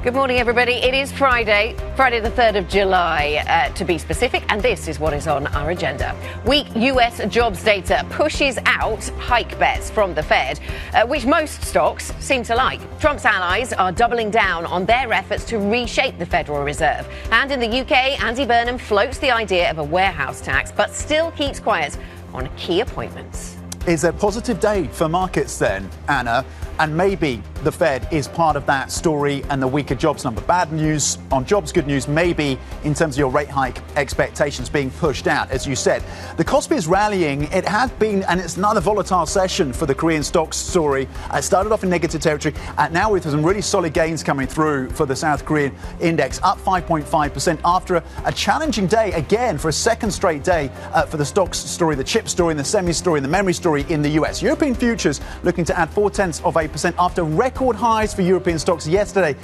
Good morning, everybody. It is Friday the 3rd of July, to be specific, and this is what is on our agenda. Weak US jobs data pushes out hike bets from the Fed, which most stocks seem to like. Trump's allies are doubling down on their efforts to reshape the Federal Reserve. And in the UK, Andy Burnham floats the idea of a warehouse tax, but still keeps quiet on key appointments. Is a positive day for markets then, Anna? And maybe the Fed is part of that story and the weaker jobs number. Bad news on jobs, good news maybe in terms of your rate hike expectations being pushed out, as you said. The Kospi is rallying. It has been, and it's another volatile session for the Korean Stoxx story. It started off in negative territory. Now with some really solid gains coming through for the South Korean index, up 5.5% after a challenging day again for a second straight day for the Stoxx story, the chip story, and the semi story, and the memory story in the US. European futures looking to add 0.4% after record highs for European stocks yesterday.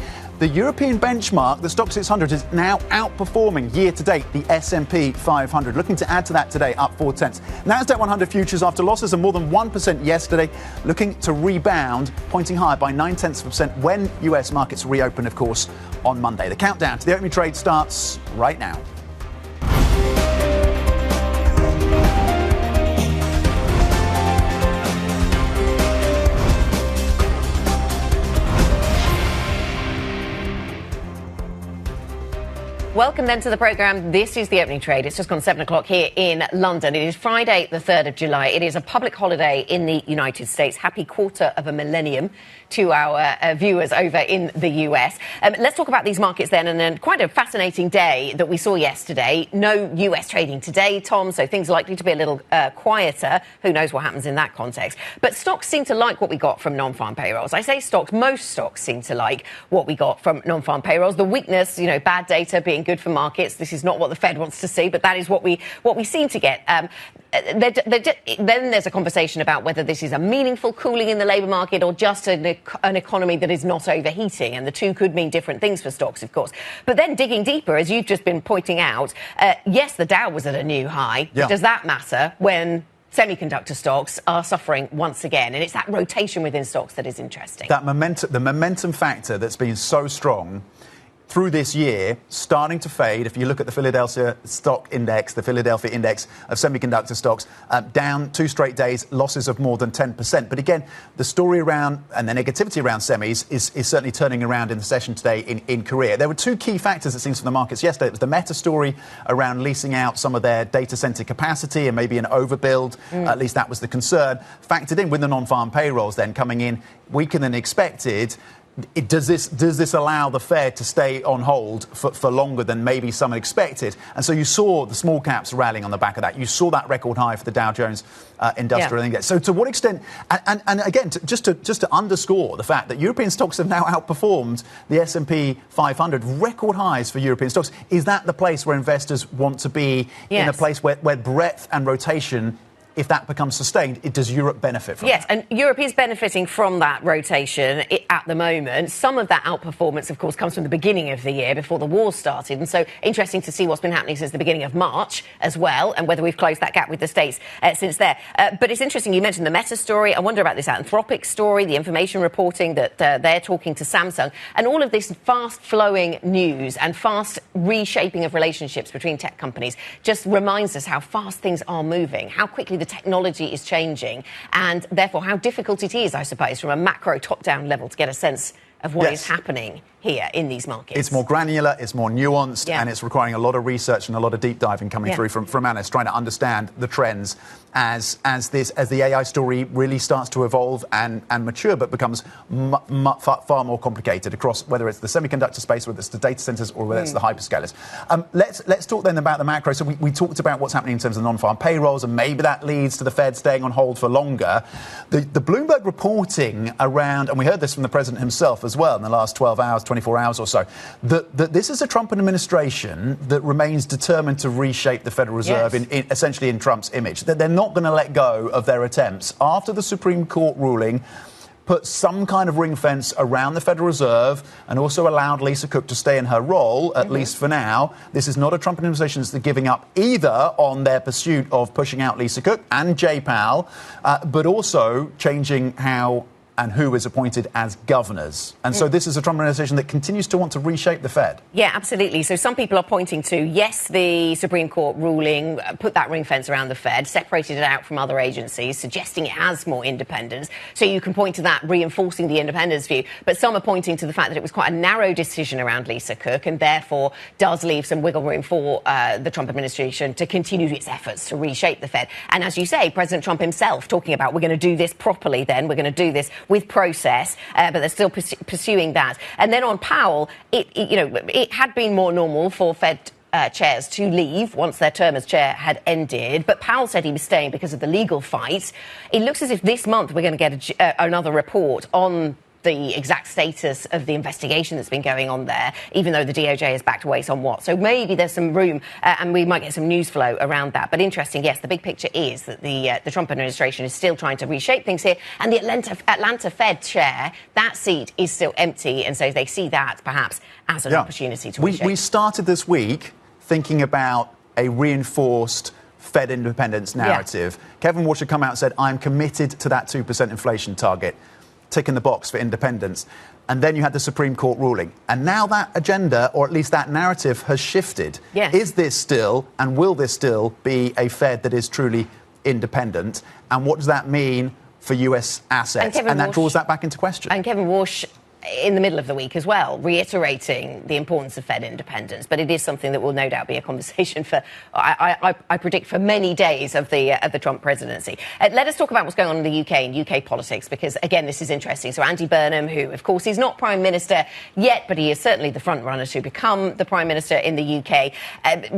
The European benchmark, the Stoxx 600, is now outperforming year to date the S&P 500. Looking to add to that today, up 0.4. Nasdaq 100 futures after losses of more than 1% yesterday, looking to rebound, pointing higher by 0.9% when US markets reopen, of course, on Monday. The countdown to the opening trade starts right now. Welcome then to the programme. This is the opening trade. It's just gone 7 o'clock here in London. It is Friday, the 3rd of July. It is a public holiday in the United States. Happy quarter of a millennium to our viewers over in the US. Let's talk about these markets then. And then quite a fascinating day that we saw yesterday. No US trading today, Tom, so things are likely to be a little quieter. Who knows what happens in that context. But stocks seem to like what we got from non-farm payrolls. I say stocks, most stocks seem to like what we got from non-farm payrolls. The weakness, bad data being good for markets. This is not what the Fed wants to see, but that is what we seem to get. Then there's a conversation about whether this is a meaningful cooling in the labour market or just an economy that is not overheating, and the two could mean different things for stocks, of course. But then digging deeper, as you've just been pointing out, yes, the Dow was at a new high. Yeah. But does that matter when semiconductor stocks are suffering once again? And it's that rotation within stocks that is interesting. That the momentum factor that's been so strong through this year, starting to fade. If you look at the Philadelphia stock index, the Philadelphia index of semiconductor stocks, down 2 straight days, losses of more than 10%. But again, the story around and the negativity around semis is certainly turning around in the session today in Korea. There were 2 key factors, it seems, for the markets yesterday. It was the Meta story around leasing out some of their data center capacity and maybe an overbuild. At least that was the concern. Factored in with the non-farm payrolls then coming in weaker than expected. Does this allow the Fed to stay on hold for longer than maybe some expected? And so you saw the small caps rallying on the back of that. You saw that record high for the Dow Jones Industrial Index. So to what extent? And again, just to underscore the fact that European stocks have now outperformed the S&P 500, record highs for European stocks. Is that the place where investors want to be? Yes. In a place where breadth and rotation, if that becomes sustained, does Europe benefit from that? Yes, and Europe is benefiting from that rotation at the moment. Some of that outperformance, of course, comes from the beginning of the year before the war started. And so interesting to see what's been happening since the beginning of March as well, and whether we've closed that gap with the States since there. But it's interesting, you mentioned the Meta story. I wonder about this Anthropic story, the information reporting that they're talking to Samsung, and all of this fast-flowing news and fast reshaping of relationships between tech companies just reminds us how fast things are moving, how quickly the technology is changing, and therefore how difficult it is, I suppose, from a macro top-down level to get a sense of what is happening here in these markets. It's more granular, it's more nuanced, and it's requiring a lot of research and a lot of deep diving coming through from analysts trying to understand the trends as the AI story really starts to evolve and mature, but becomes far more complicated across whether it's the semiconductor space, whether it's the data centers, or whether it's the hyperscalers. Let's talk then about the macro. So we talked about what's happening in terms of non-farm payrolls, and maybe that leads to the Fed staying on hold for longer. The Bloomberg reporting around, and we heard this from the president himself as well in the last 12 hours, 24 hours or so, that this is a Trump administration that remains determined to reshape the Federal Reserve essentially in Trump's image. That they're not going to let go of their attempts after the Supreme Court ruling put some kind of ring fence around the Federal Reserve and also allowed Lisa Cook to stay in her role, at least for now. This is not a Trump administration that's giving up either on their pursuit of pushing out Lisa Cook and Jay Powell, but also changing how and who is appointed as governors. And so this is a Trump administration that continues to want to reshape the Fed. Yeah, absolutely. So some people are pointing to, yes, the Supreme Court ruling put that ring fence around the Fed, separated it out from other agencies, suggesting it has more independence. So you can point to that, reinforcing the independence view. But some are pointing to the fact that it was quite a narrow decision around Lisa Cook and therefore does leave some wiggle room for the Trump administration to continue its efforts to reshape the Fed. And as you say, President Trump himself talking about, we're going to do this properly then, we're going to do this with process, but they're still pursuing that. And then on Powell, it had been more normal for Fed chairs to leave once their term as chair had ended. But Powell said he was staying because of the legal fight. It looks as if this month we're going to get another report on the exact status of the investigation that's been going on there, even though the DOJ has backed away somewhat. So maybe there's some room and we might get some news flow around that. But interesting, yes, the big picture is that the Trump administration is still trying to reshape things here. And the Atlanta Fed chair, that seat is still empty. And so they see that perhaps as an opportunity to reshape. We started this week thinking about a reinforced Fed independence narrative. Yeah. Kevin Walsh had come out and said, I'm committed to that 2% inflation target. Tick in the box for independence. And then you had the Supreme Court ruling. And now that agenda, or at least that narrative, has shifted. Yes. Is this still, and will this still, be a Fed that is truly independent? And what does that mean for US assets? And that draws that back into question. And Kevin Walsh, in the middle of the week as well, reiterating the importance of Fed independence. But it is something that will no doubt be a conversation for, I predict, for many days of the Trump presidency. Let us talk about what's going on in the UK and UK politics, because, again, this is interesting. So Andy Burnham, who, of course, is not Prime Minister yet, but he is certainly the front runner to become the Prime Minister in the UK.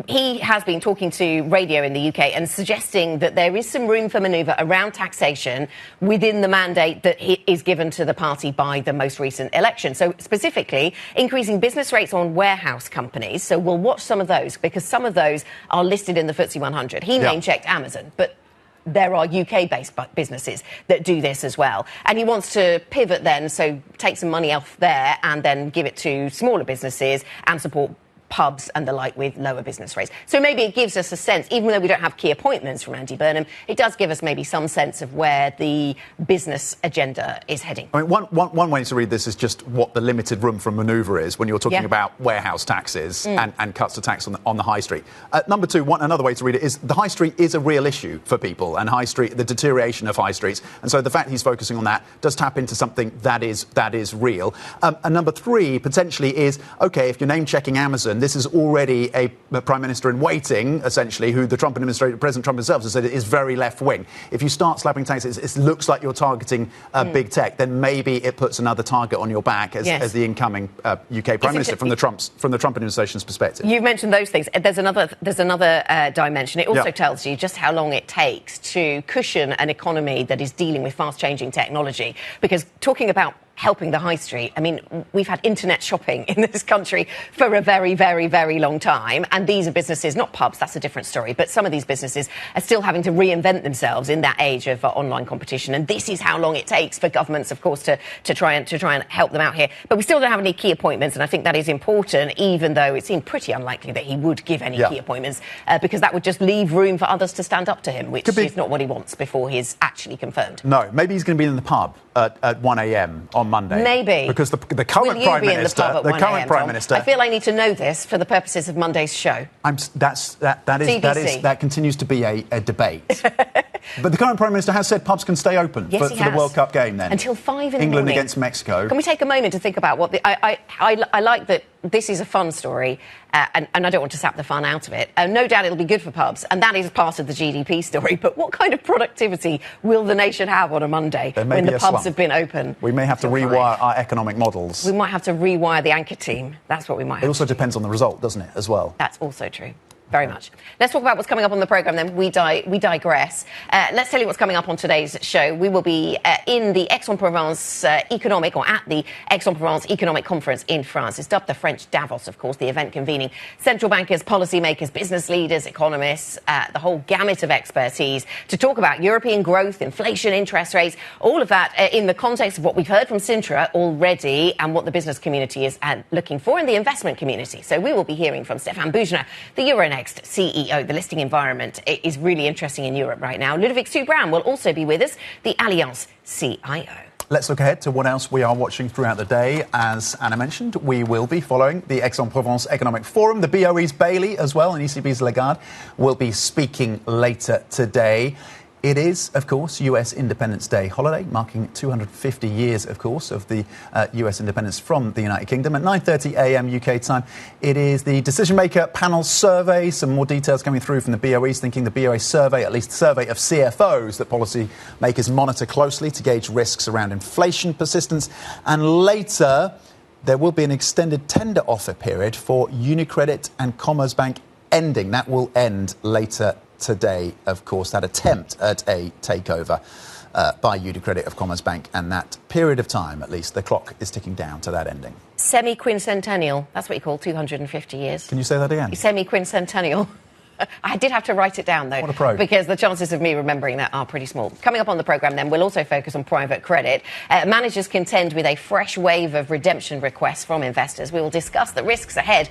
He has been talking to radio in the UK and suggesting that there is some room for manoeuvre around taxation within the mandate that is given to the party by the most recent election. So specifically, increasing business rates on warehouse companies. So we'll watch some of those because some of those are listed in the FTSE 100. He name-checked Amazon, but there are UK-based businesses that do this as well. And he wants to pivot then, so take some money off there and then give it to smaller businesses and support pubs and the like with lower business rates. So maybe it gives us a sense, even though we don't have key appointments from Andy Burnham, it does give us maybe some sense of where the business agenda is heading. I mean, one way to read this is just what the limited room for manoeuvre is when you're talking about warehouse taxes and cuts to tax on the high street. Number two, another way to read it is the high street is a real issue for people, and the deterioration of high streets. And so the fact he's focusing on that does tap into something that is real. And number three, potentially, is, OK, if you're name-checking Amazon, this is already a Prime Minister in waiting, essentially, who the Trump administration, President Trump himself, has said is very left-wing. If you start slapping taxes, it looks like you're targeting big tech, then maybe it puts another target on your back as the incoming UK Prime Minister from the Trump administration's perspective. You've mentioned those things. There's another dimension. It also tells you just how long it takes to cushion an economy that is dealing with fast-changing technology. Because talking about helping the high street. I mean, we've had internet shopping in this country for a very, very, very long time. And these are businesses, not pubs, that's a different story. But some of these businesses are still having to reinvent themselves in that age of online competition. And this is how long it takes for governments, of course, to try and help them out here. But we still don't have any key appointments. And I think that is important, even though it seemed pretty unlikely that he would give any key appointments, because that would just leave room for others to stand up to him, which is not what he wants before he's actually confirmed. No, maybe he's going to be in the pub at 1 a.m. on Monday. Maybe. Because the current Prime Minister... I feel I need to know this for the purposes of Monday's show. That continues to be a debate. But the current Prime Minister has said pubs can stay open for the World Cup game then. Until 5 in the England morning. against Mexico. Can we take a moment to think about what I like that this is a fun story, and I don't want to sap the fun out of it. No doubt it'll be good for pubs, and that is part of the GDP story. But what kind of productivity will the nation have on a Monday when the pubs have been open? We may have to rewire our economic models. We might have to rewire the anchor team. That's what we might have. It also depends on the result, doesn't it, as well? That's also true. Very much. Let's talk about what's coming up on the programme then. We digress. Let's tell you what's coming up on today's show. We will be in the aix-en-provence at the aix-en-provence Economic Conference in France. It's dubbed the French Davos, of course, the event convening central bankers, policymakers, business leaders, economists, the whole gamut of expertise to talk about European growth, inflation, interest rates, all of that in the context of what we've heard from Sintra already and what the business community is looking for in the investment community. So we will be hearing from Stephane Boujnah, the EuroNext CEO. The listing environment is really interesting in Europe right now. Ludovic Soubrand will also be with us, the Allianz CIO. Let's look ahead to what else we are watching throughout the day. As Anna mentioned, we will be following the Aix-en-Provence Economic Forum. The BOE's Bailey as well and ECB's Lagarde will be speaking later today. It is, of course, US Independence Day holiday, marking 250 years, of course, of the US independence from the United Kingdom. At 9:30 a.m. UK time, it is the Decision Maker Panel Survey. Some more details coming through from the BOE's thinking the BOE survey, at least survey of CFOs that policy makers monitor closely to gauge risks around inflation persistence. And later, there will be an extended tender offer period for UniCredit and Commerzbank ending. That will end later today, of course, that attempt at a takeover by UniCredit of Commerzbank, and that period of time, at least, the clock is ticking down to that ending. Semi-quincentennial, that's what you call 250 years. Can you say that again? Semi-quincentennial. I did have to write it down, though. What a pro. Because the chances of me remembering that are pretty small. Coming up on the programme, then, we'll also focus on private credit. Managers contend with a fresh wave of redemption requests from investors. We will discuss the risks ahead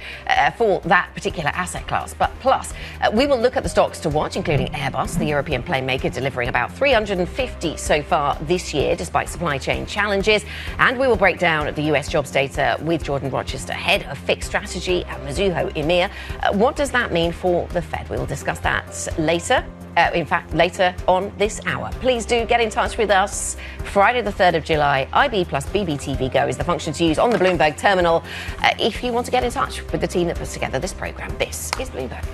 for that particular asset class. But plus, we will look at the stocks to watch, including Airbus, the European plane maker, delivering about 350 so far this year, despite supply chain challenges. And we will break down the US jobs data with Jordan Rochester, head of fixed strategy at Mizuho EMEA. What does that mean for the Fed? We will discuss that later. Later on this hour. Please do get in touch with us. Friday the 3rd of July, IB plus BBTV Go is the function to use on the Bloomberg terminal if you want to get in touch with the team that puts together this programme. This is Bloomberg.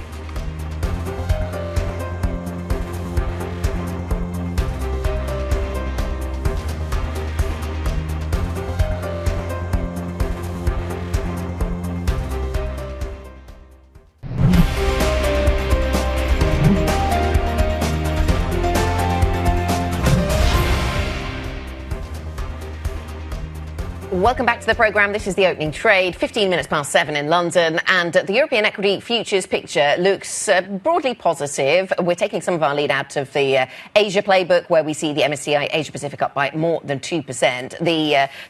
Welcome back to the programme. This is the opening trade, 15 minutes past 7 in London. And the European equity futures picture looks broadly positive. We're taking some of our lead out of the Asia playbook, where we see the MSCI Asia Pacific up by more than 2%.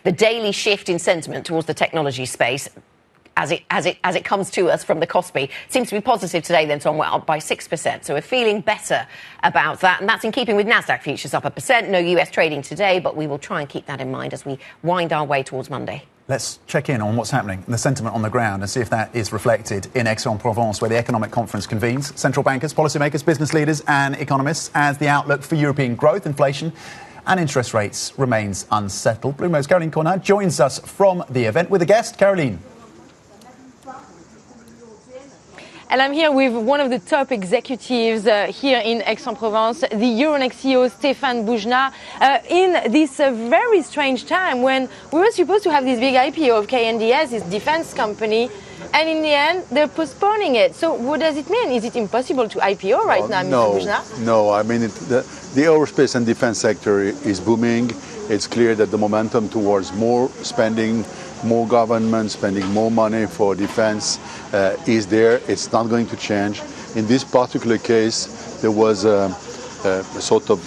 The daily shift in sentiment towards the technology space, as it comes to us from the Kospi, seems to be positive today. Then Tom, we're up by 6%. So we're feeling better about that. And that's in keeping with Nasdaq futures up 1%. No US trading today, but we will try and keep that in mind as we wind our way towards Monday. Let's check in on what's happening and the sentiment on the ground and see if that is reflected in Aix-en-Provence, where the economic conference convenes. Central bankers, policymakers, business leaders and economists as the outlook for European growth, inflation and interest rates remains unsettled. Bloomberg's Caroline Cornat joins us from the event with a guest. Caroline. And I'm here with one of the top executives here in Aix-en-Provence, the EuroNext CEO, Stephane Boujnah, in this very strange time when we were supposed to have this big IPO of KNDS, this defense company, and in the end, they're postponing it. So what does it mean? Is it impossible to IPO right now, Mr. Boujnah? No, I mean, the aerospace and defense sector is booming. It's clear that the momentum towards more spending, more government spending more money for defense is there. It's not going to change. In this particular case, there was a sort of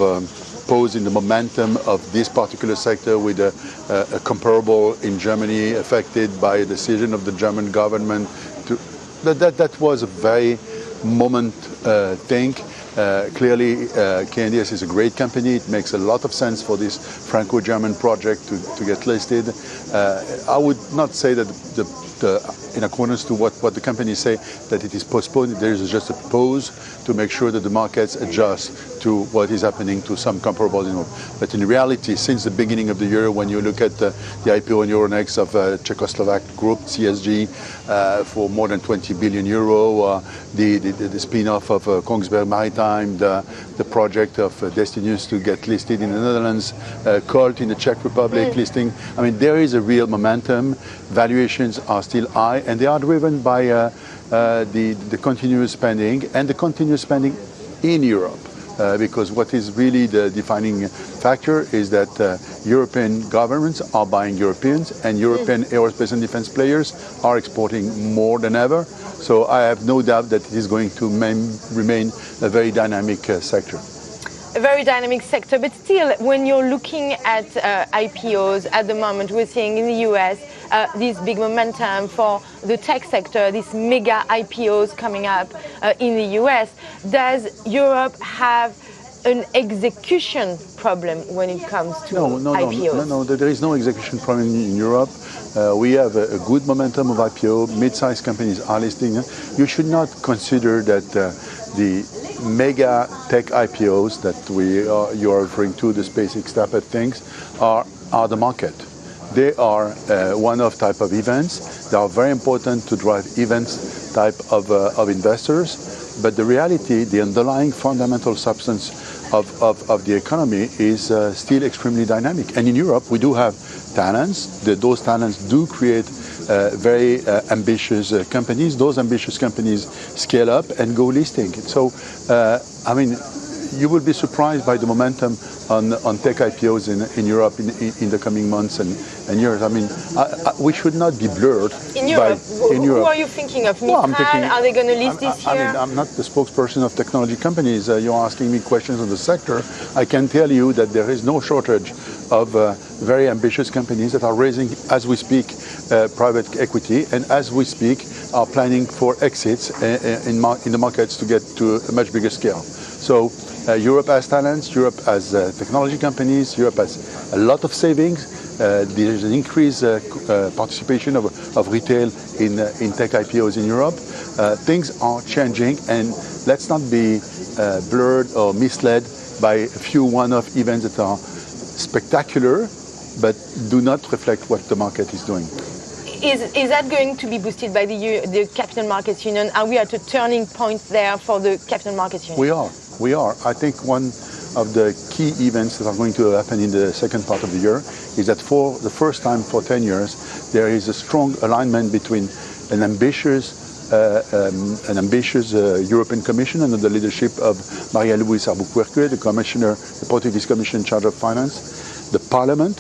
pause in the momentum of this particular sector with a comparable in Germany affected by a decision of the German government. That was a very moment thing. Clearly, KNDS is a great company. It makes a lot of sense for this Franco-German project to get listed. I would not say that in accordance to what the companies say, that it is postponed. There is just a pause to make sure that the markets adjust to what is happening to some comparables. But in reality, since the beginning of the year, when you look at the IPO in EuroNext of Czechoslovak group, CSG, for more than 20 billion euro, the spin-off of Kongsberg Maritime, the project of Destinus to get listed in the Netherlands, Colt in the Czech Republic listing. I mean, there is a real momentum. Valuations are still high, and they are driven by the continuous spending and the continuous spending in Europe. Because what is really the defining factor is that European governments are buying Europeans, and European aerospace and defense players are exporting more than ever. So I have no doubt that it is going to remain a very dynamic sector. A very dynamic sector, but still, when you're looking at IPOs at the moment, we're seeing in the US this big momentum for the tech sector, these mega IPOs coming up in the US. Does Europe have an execution problem when it comes to IPOs? No, there is no execution problem in Europe. We have a good momentum of IPO. Mid-sized companies are listing. You should not consider that the mega tech IPOs that you are referring to, the SpaceX type of things, are the market. They are one-off type of events. They are very important to drive events type of investors. But the reality, the underlying fundamental substance of the economy is still extremely dynamic. And in Europe, we do have talents. Those talents do create very ambitious companies. Those ambitious companies scale up and go listing. So, I mean, you will be surprised by the momentum on tech IPOs in Europe in the coming months and years. I mean, we should not be blurred. In Europe, who are you thinking of? Well, are they going to list this year? I mean, I'm not the spokesperson of technology companies. You're asking me questions on the sector. I can tell you that there is no shortage of very ambitious companies that are raising, as we speak, private equity, and as we speak, are planning for exits in the markets to get to a much bigger scale. So Europe has talents, Europe has technology companies, Europe has a lot of savings. There's an increased participation of retail in tech IPOs in Europe. Things are changing, and let's not be blurred or misled by a few one-off events that are spectacular, but do not reflect what the market is doing. Is that going to be boosted by the Capital Markets Union? Are we at a turning point there for the Capital Markets Union? We are. I think one of the key events that are going to happen in the second part of the year is that for the first time for 10 years, there is a strong alignment between an ambitious European Commission under the leadership of Maria-Luísa Albuquerque, the Portuguese Commission in charge of finance, the Parliament,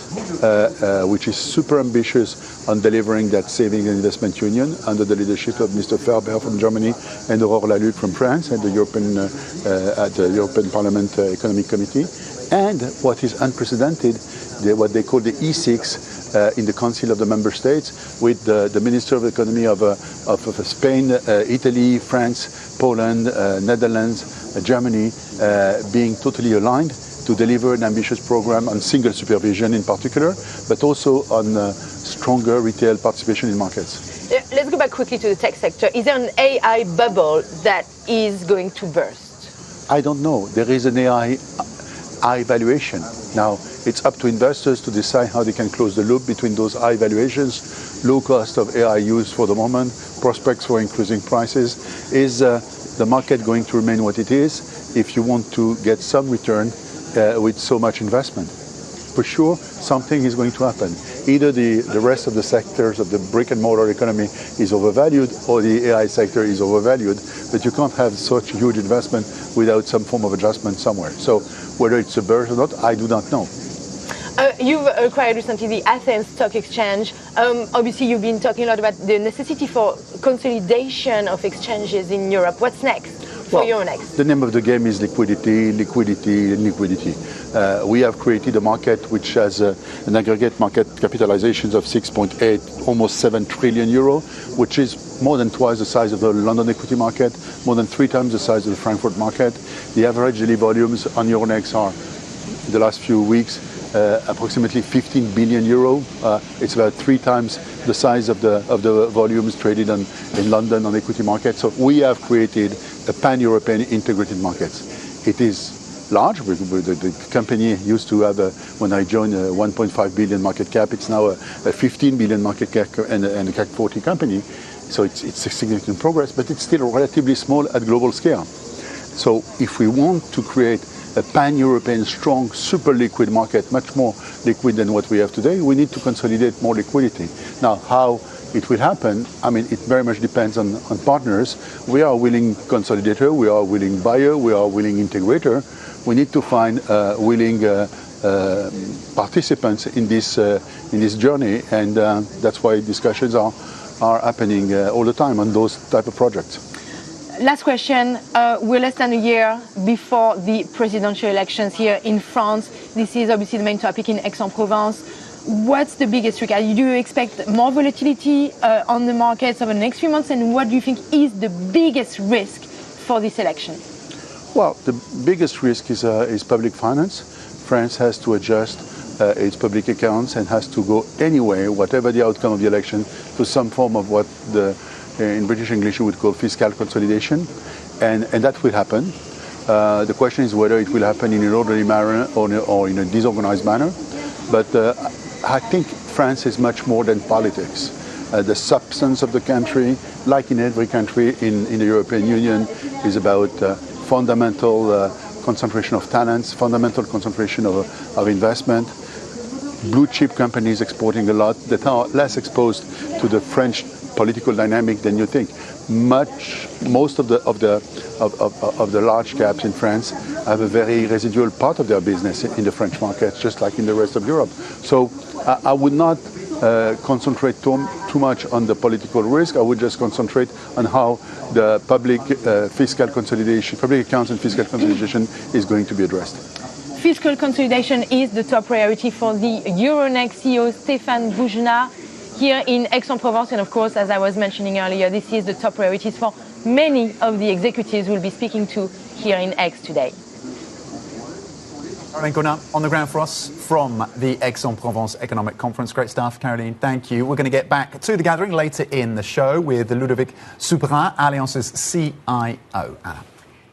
which is super ambitious on delivering that saving and investment union under the leadership of Mr. Ferber from Germany and Aurore Laluc from France and the European Parliament Economic Committee, and what is unprecedented, what they call the E6 in the Council of the Member States, with the Minister of Economy of Spain, Italy, France, Poland, Netherlands, Germany, being totally aligned to deliver an ambitious program on single supervision in particular, but also on stronger retail participation in markets. Let's go back quickly to the tech sector. Is there an AI bubble that is going to burst? I don't know. There is an AI valuation. Now, it's up to investors to decide how they can close the loop between those high valuations, low cost of AI use for the moment, prospects for increasing prices. Is the market going to remain what it is if you want to get some return with so much investment? For sure, something is going to happen. Either the rest of the sectors of the brick and mortar economy is overvalued or the AI sector is overvalued, but you can't have such huge investment without some form of adjustment somewhere. So whether it's a burst or not, I do not know. You've acquired recently the Athens Stock Exchange. Obviously, you've been talking a lot about the necessity for consolidation of exchanges in Europe. What's next for EuroNext? The name of the game is liquidity, liquidity, and liquidity. We have created a market which has an aggregate market capitalization of 6.8, almost 7 trillion euro, which is more than twice the size of the London equity market, more than 3 times the size of the Frankfurt market. The average daily volumes on EuroNext are, in the last few weeks, approximately 15 billion euro. It's about 3 times the size of the volumes traded in London on equity markets. So we have created a pan-European integrated market. It is large. The company used to have, when I joined, a 1.5 billion market cap. It's now a 15 billion market cap and a CAC 40 company. So it's a significant progress, but it's still relatively small at global scale. So if we want to create a pan-European, strong, super liquid market, much more liquid than what we have today, we need to consolidate more liquidity. Now, how it will happen, I mean, it very much depends on partners. We are a willing consolidator, we are a willing buyer, we are a willing integrator. We need to find willing participants in this journey, and that's why discussions are happening all the time on those type of projects. Last question. We're less than a year before the presidential elections here in France. This is obviously the main topic in Aix-en-Provence. What's the biggest risk? Do you expect more volatility on the markets over the next few months? And what do you think is the biggest risk for this election? Well, the biggest risk is public finance. France has to adjust its public accounts and has to go anyway, whatever the outcome of the election, to some form of what in British English you would call fiscal consolidation, and that will happen. The question is whether it will happen in an orderly manner or in a disorganized manner. But I think France is much more than politics. The substance of the country, like in every country in the European Union, is about fundamental concentration of talents, fundamental concentration of investment, blue chip companies exporting a lot that are less exposed to the French political dynamic than you think. Most of the large caps in France have a very residual part of their business in the French market, just like in the rest of Europe. So I would not concentrate too much on the political risk. I would just concentrate on how the public fiscal consolidation, public accounts and fiscal consolidation is going to be addressed. Fiscal consolidation is the top priority for the EuroNext CEO Stephane Boujnah here in Aix-en-Provence, and of course, as I was mentioning earlier, this is the top priorities for many of the executives we'll be speaking to here in Aix today. Caroline, on the ground for us from the Aix-en-Provence Economic Conference. Great stuff, Caroline. Thank you. We're going to get back to the gathering later in the show with Ludovic Souperin, Alliance's CIO. Anna.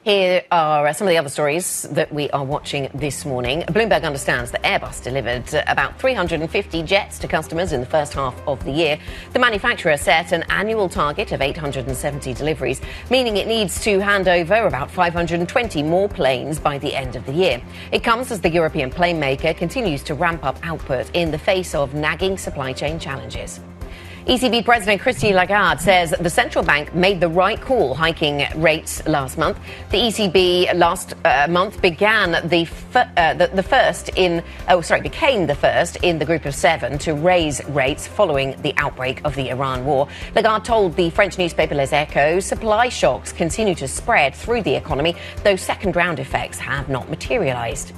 Here are some of the other stories that we are watching this morning. Bloomberg understands that Airbus delivered about 350 jets to customers in the first half of the year. The manufacturer set an annual target of 870 deliveries, meaning it needs to hand over about 520 more planes by the end of the year. It comes as the European plane maker continues to ramp up output in the face of nagging supply chain challenges. ECB President Christine Lagarde says the central bank made the right call hiking rates last month. The ECB last month became the first in the group of 7 to raise rates following the outbreak of the Iran war. Lagarde told the French newspaper Les Echos supply shocks continue to spread through the economy, though second-round effects have not materialised.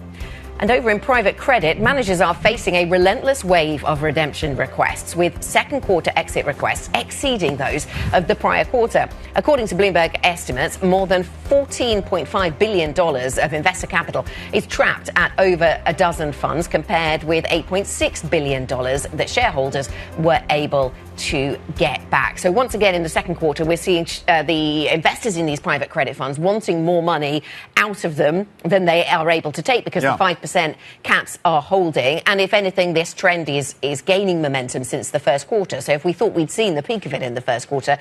And over in private credit, managers are facing a relentless wave of redemption requests, with second quarter exit requests exceeding those of the prior quarter. According to Bloomberg estimates, more than $14.5 billion of investor capital is trapped at over a dozen funds, compared with $8.6 billion that shareholders were able to get back. So once again, in the second quarter, we're seeing the investors in these private credit funds wanting more money out of them than they are able to take, because the 5% caps are holding. And if anything, this trend is gaining momentum since the first quarter. So if we thought we'd seen the peak of it in the first quarter,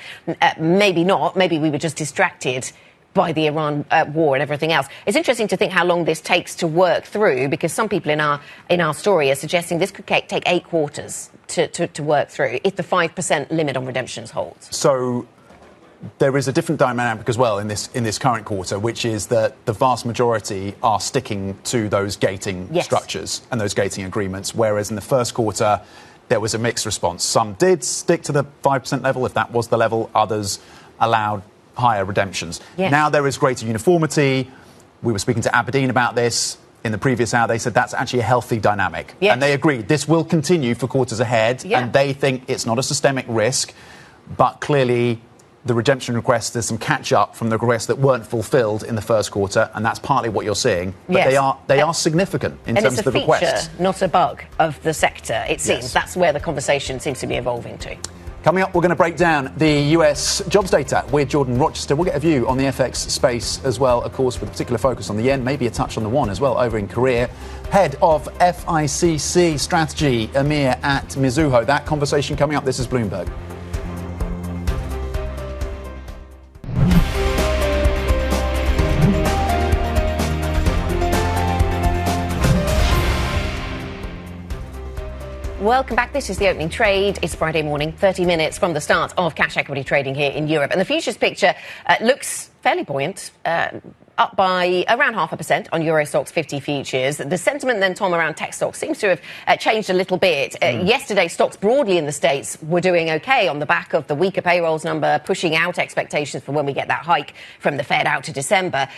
maybe not. Maybe we were just distracted by the Iran war and everything else. It's interesting to think how long this takes to work through, because some people in our story are suggesting this could take 8 quarters to work through if the 5% limit on redemptions holds. So there is a different dynamic as well in this current quarter, which is that the vast majority are sticking to those gating structures and those gating agreements, whereas in the first quarter there was a mixed response. Some did stick to the 5% level, if that was the level. Others allowed higher redemptions. Now there is greater uniformity. We were speaking to Aberdeen about this in the previous hour. They said that's actually a healthy dynamic. And they agreed this will continue for quarters ahead. And they think it's not a systemic risk, but clearly the redemption requests, there's some catch up from the requests that weren't fulfilled in the first quarter, and that's partly what you're seeing. But they are significant in terms of the requests. And it's a feature, not a bug, of the sector, it seems. That's where the conversation seems to be evolving to. Coming up, we're going to break down the US jobs data with Jordan Rochester. We'll get a view on the FX space as well, of course, with a particular focus on the yen, maybe a touch on the won as well over in Korea. Head of FICC strategy, Amir at Mizuho. That conversation coming up. This is Bloomberg. Welcome back. This is the opening trade. It's Friday morning, 30 minutes from the start of cash equity trading here in Europe. And the futures picture looks fairly buoyant, up by around 0.5% on Euro Stoxx 50 futures. The sentiment then, Tom, around tech stocks seems to have changed a little bit. Yesterday, stocks broadly in the States were doing OK on the back of the weaker payrolls number, pushing out expectations for when we get that hike from the Fed out to December.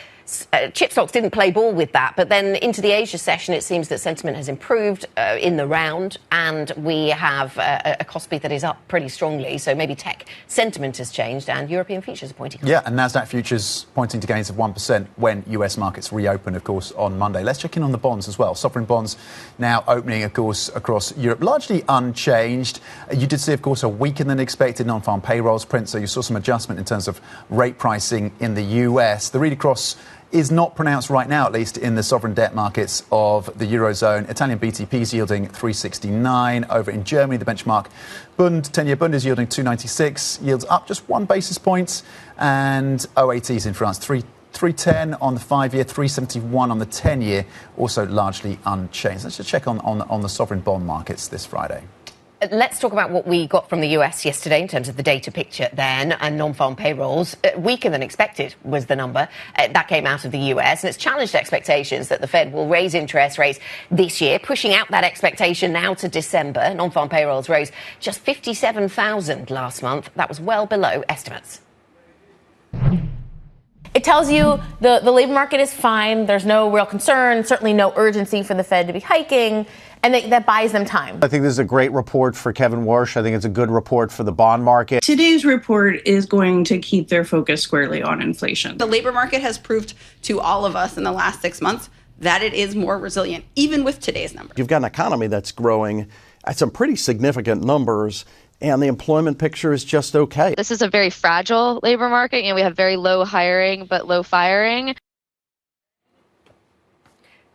chip stocks didn't play ball with that. But then into the Asia session, it seems that sentiment has improved in the round, and we have a Kospi that is up pretty strongly. So maybe tech sentiment has changed, and European futures are pointing up. Yeah, and Nasdaq futures pointing to gains of 1% when US markets reopen, of course, on Monday. Let's check in on the bonds as well. Sovereign bonds now opening, of course, across Europe, largely unchanged. You did see, of course, a weaker than expected non-farm payrolls print, so you saw some adjustment in terms of rate pricing in the US. The read across is not pronounced right now, at least in the sovereign debt markets of the Eurozone. Italian BTPs yielding 369. Over in Germany, the benchmark Bund, 10-year Bund is yielding 296. Yields up just 1 basis point. And OATs in France, 310 on the 5-year, 371 on the 10-year, also largely unchanged. Let's just check on the sovereign bond markets this Friday. Let's talk about what we got from the US yesterday in terms of the data picture then, and non-farm payrolls. Weaker than expected was the number. That came out of the US, and it's challenged expectations that the Fed will raise interest rates this year, pushing out that expectation now to December. Non-farm payrolls rose just 57,000 last month. That was well below estimates. It tells you the labor market is fine. There's no real concern, certainly no urgency for the Fed to be hiking, and that buys them time. I think this is a great report for Kevin Warsh. I think it's a good report for the bond market. Today's report is going to keep their focus squarely on inflation. The labor market has proved to all of us in the last 6 months that it is more resilient, even with today's numbers. You've got an economy that's growing at some pretty significant numbers, and the employment picture is just okay. This is a very fragile labor market. We have very low hiring, but low firing.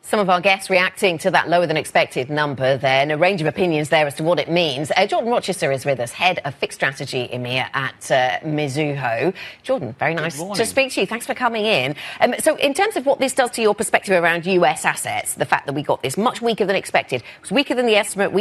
Some of our guests reacting to that lower than expected number then. A range of opinions there as to what it means. Jordan Rochester is with us, head of fixed strategy EMEA at Mizuho. Jordan, very nice to speak to you. Thanks for coming in. So in terms of what this does to your perspective around US assets, the fact that we got this much weaker than expected, it was weaker than the estimate,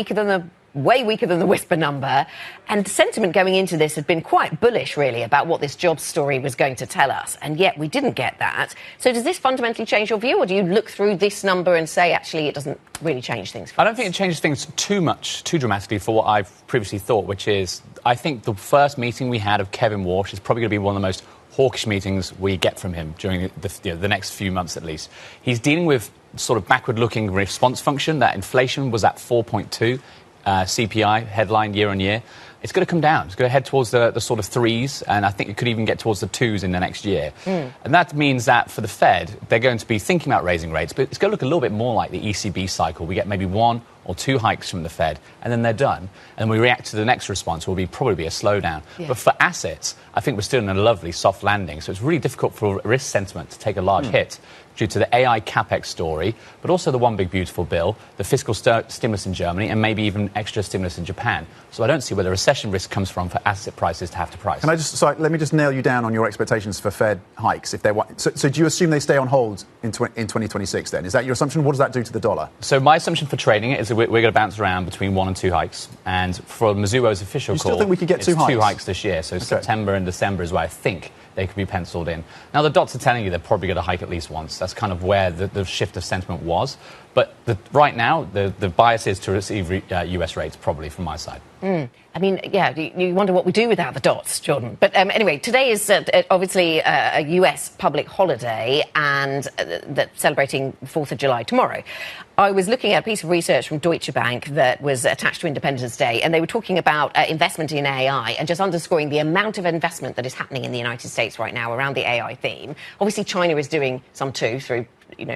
way weaker than the whisper number. And sentiment going into this had been quite bullish, really, about what this jobs story was going to tell us. And yet we didn't get that. So does this fundamentally change your view, or do you look through this number and say, actually, it doesn't really change things for us? I don't think it changes things too dramatically for what I've previously thought, which is I think the first meeting we had of Kevin Warsh is probably going to be one of the most hawkish meetings we get from him during the next few months at least. He's dealing with sort of backward-looking response function. That inflation was at 4.2. CPI headline year on year. It's going to come down. It's going to head towards the sort of 3s, and I think it could even get towards the 2s in the next year. And that means that for the Fed, they're going to be thinking about raising rates, but it's going to look a little bit more like the ECB cycle. We get maybe 1 or 2 hikes from the Fed, and then they're done. And we react to the next response, will probably be a slowdown. Yeah. But for assets, I think we're still in a lovely soft landing. So it's really difficult for risk sentiment to take a large hit due to the AI capex story, but also the one big beautiful bill, the fiscal stimulus in Germany, and maybe even extra stimulus in Japan. So I don't see where the recession risk comes from for asset prices to have to price. Let me just nail you down on your expectations for Fed hikes. If they want, so do you assume they stay on hold in 2026 then? Is that your assumption? What does that do to the dollar? So my assumption for trading it is that we're going to bounce around between 1 and 2 hikes. And for Mizuho's official call, still think we could get 2 hikes? 2 hikes this year. So September and December is where I think they could be penciled in. Now, the dots are telling you they're probably going to hike at least once. That's kind of where the shift of sentiment was. But right now, the bias is to receive US rates, probably, from my side. I mean, yeah, you wonder what we do without the dots, Jordan. But anyway, today is obviously a US public holiday, and celebrating 4th of July tomorrow. I was looking at a piece of research from Deutsche Bank that was attached to Independence Day, and they were talking about investment in AI and just underscoring the amount of investment that is happening in the United States right now around the AI theme. Obviously, China is doing some too through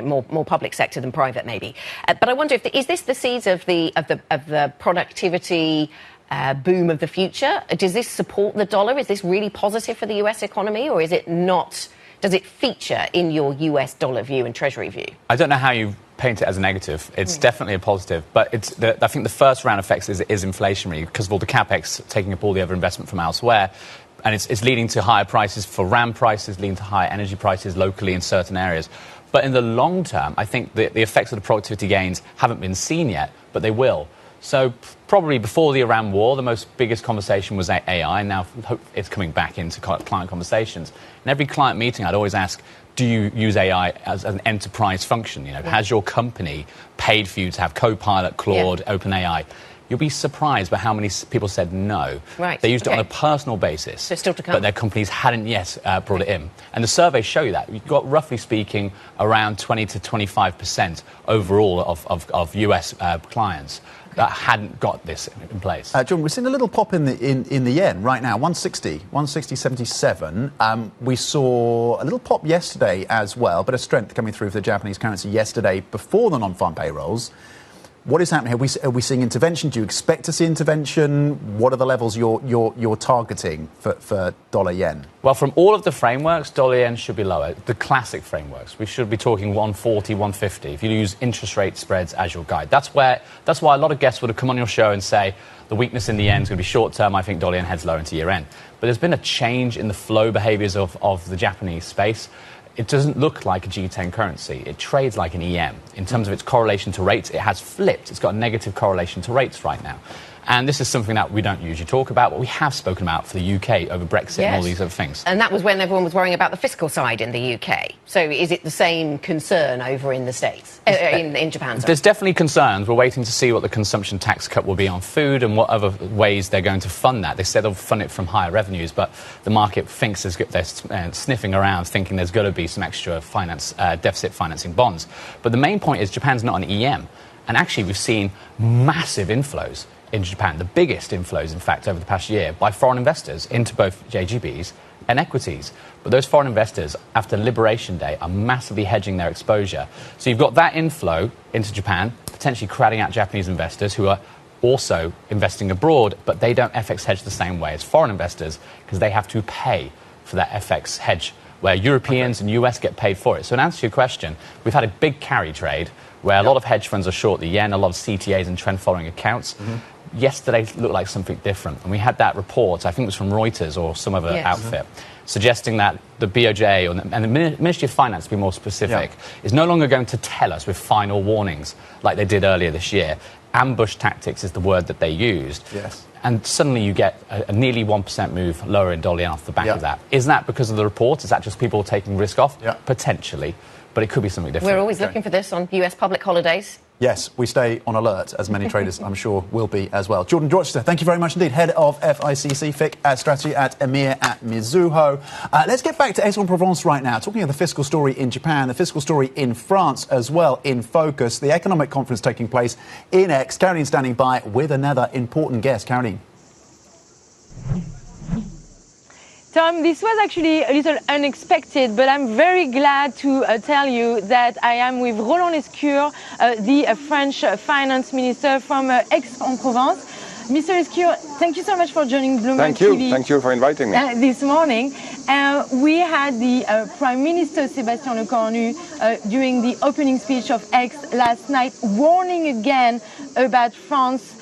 more public sector than private, maybe. But I wonder is this the seeds of the productivity boom of the future? Does this support the dollar? Is this really positive for the US economy, or is it not? Does it feature in your US dollar view and Treasury view? I don't know how you paint it as a negative. It's definitely a positive, but I think the first round effects is inflationary because of all the capex taking up all the other investment from elsewhere. And it's leading to higher prices for RAM prices, leading to higher energy prices locally in certain areas. But in the long term, I think the effects of the productivity gains haven't been seen yet, but they will. So probably before the Iran war, the biggest conversation was AI, and now it's coming back into client conversations. In every client meeting, I'd always ask, do you use AI as an enterprise function? Has your company paid for you to have Copilot, Claude, OpenAI? you'll be surprised by how many people said no. Right. They used it on a personal basis. So still to come. But their companies hadn't yet brought it in. And the surveys show you that. You've got, roughly speaking, around 20 to 25% overall of US clients that hadn't got this in place. John, we're seeing a little pop in the yen right now, 160.77. We saw a little pop yesterday as well, but a strength coming through for the Japanese currency yesterday before the non-farm payrolls. What is happening? Are we seeing intervention? Do you expect to see intervention? What are the levels you're targeting for dollar yen? Well, from all of the frameworks, dollar yen should be lower. The classic frameworks, we should be talking 140, 150. If you use interest rate spreads as your guide, that's why a lot of guests would have come on your show and say the weakness in the yen is going to be short term. I think dollar yen heads lower into year end. But there's been a change in the flow behaviours of the Japanese space. It doesn't look like a G10 currency. It trades like an EM. In terms of its correlation to rates, it has flipped. It's got a negative correlation to rates right now. And this is something that we don't usually talk about, but we have spoken about for the UK over Brexit and all these other things. And that was when everyone was worrying about the fiscal side in the UK. So is it the same concern over in the States, in Japan? Sorry. There's definitely concerns. We're waiting to see what the consumption tax cut will be on food and what other ways they're going to fund that. They said they'll fund it from higher revenues, but the market thinks they're sniffing around, thinking there's going to be some extra deficit financing bonds. But the main point is Japan's not an EM. And actually, we've seen massive inflows in Japan, the biggest inflows, in fact, over the past year by foreign investors into both JGBs and equities. But those foreign investors, after Liberation Day, are massively hedging their exposure. So you've got that inflow into Japan, potentially crowding out Japanese investors who are also investing abroad, but they don't FX hedge the same way as foreign investors because they have to pay for that FX hedge, where Europeans and US get paid for it. So in answer to your question, we've had a big carry trade where a lot of hedge funds are short the yen, a lot of CTAs and trend-following accounts. Yesterday looked like something different. And we had that report, I think it was from Reuters or some other outfit, suggesting that the BOJ and the Ministry of Finance, to be more specific, is no longer going to tell us with final warnings like they did earlier this year. Ambush tactics is the word that they used. Yes. And suddenly you get a nearly 1% move lower in dollar yen off the back of that. Is that because of the report? Is that just people taking risk off? Potentially. But it could be something different. We're always looking for this on US public holidays. Yes, we stay on alert, as many traders, I'm sure, will be as well. Jordan Dorchester, thank you very much indeed. Head of FICC FIC Strategy at EMIR at Mizuho. Let's get back to aix-en-provence right now. Talking of the fiscal story in Japan, the fiscal story in France as well in focus. The economic conference taking place in Aix. Caroline standing by with another important guest. Caroline. Tom, this was actually a little unexpected, but I'm very glad to tell you that I am with Roland Lescure, the French finance minister from Aix-en-Provence. Mr. Lescure, thank you so much for joining Bloomberg TV. Thank you for inviting me. This morning, we had the Prime Minister Sébastien Lecornu during the opening speech of Aix last night, warning again about France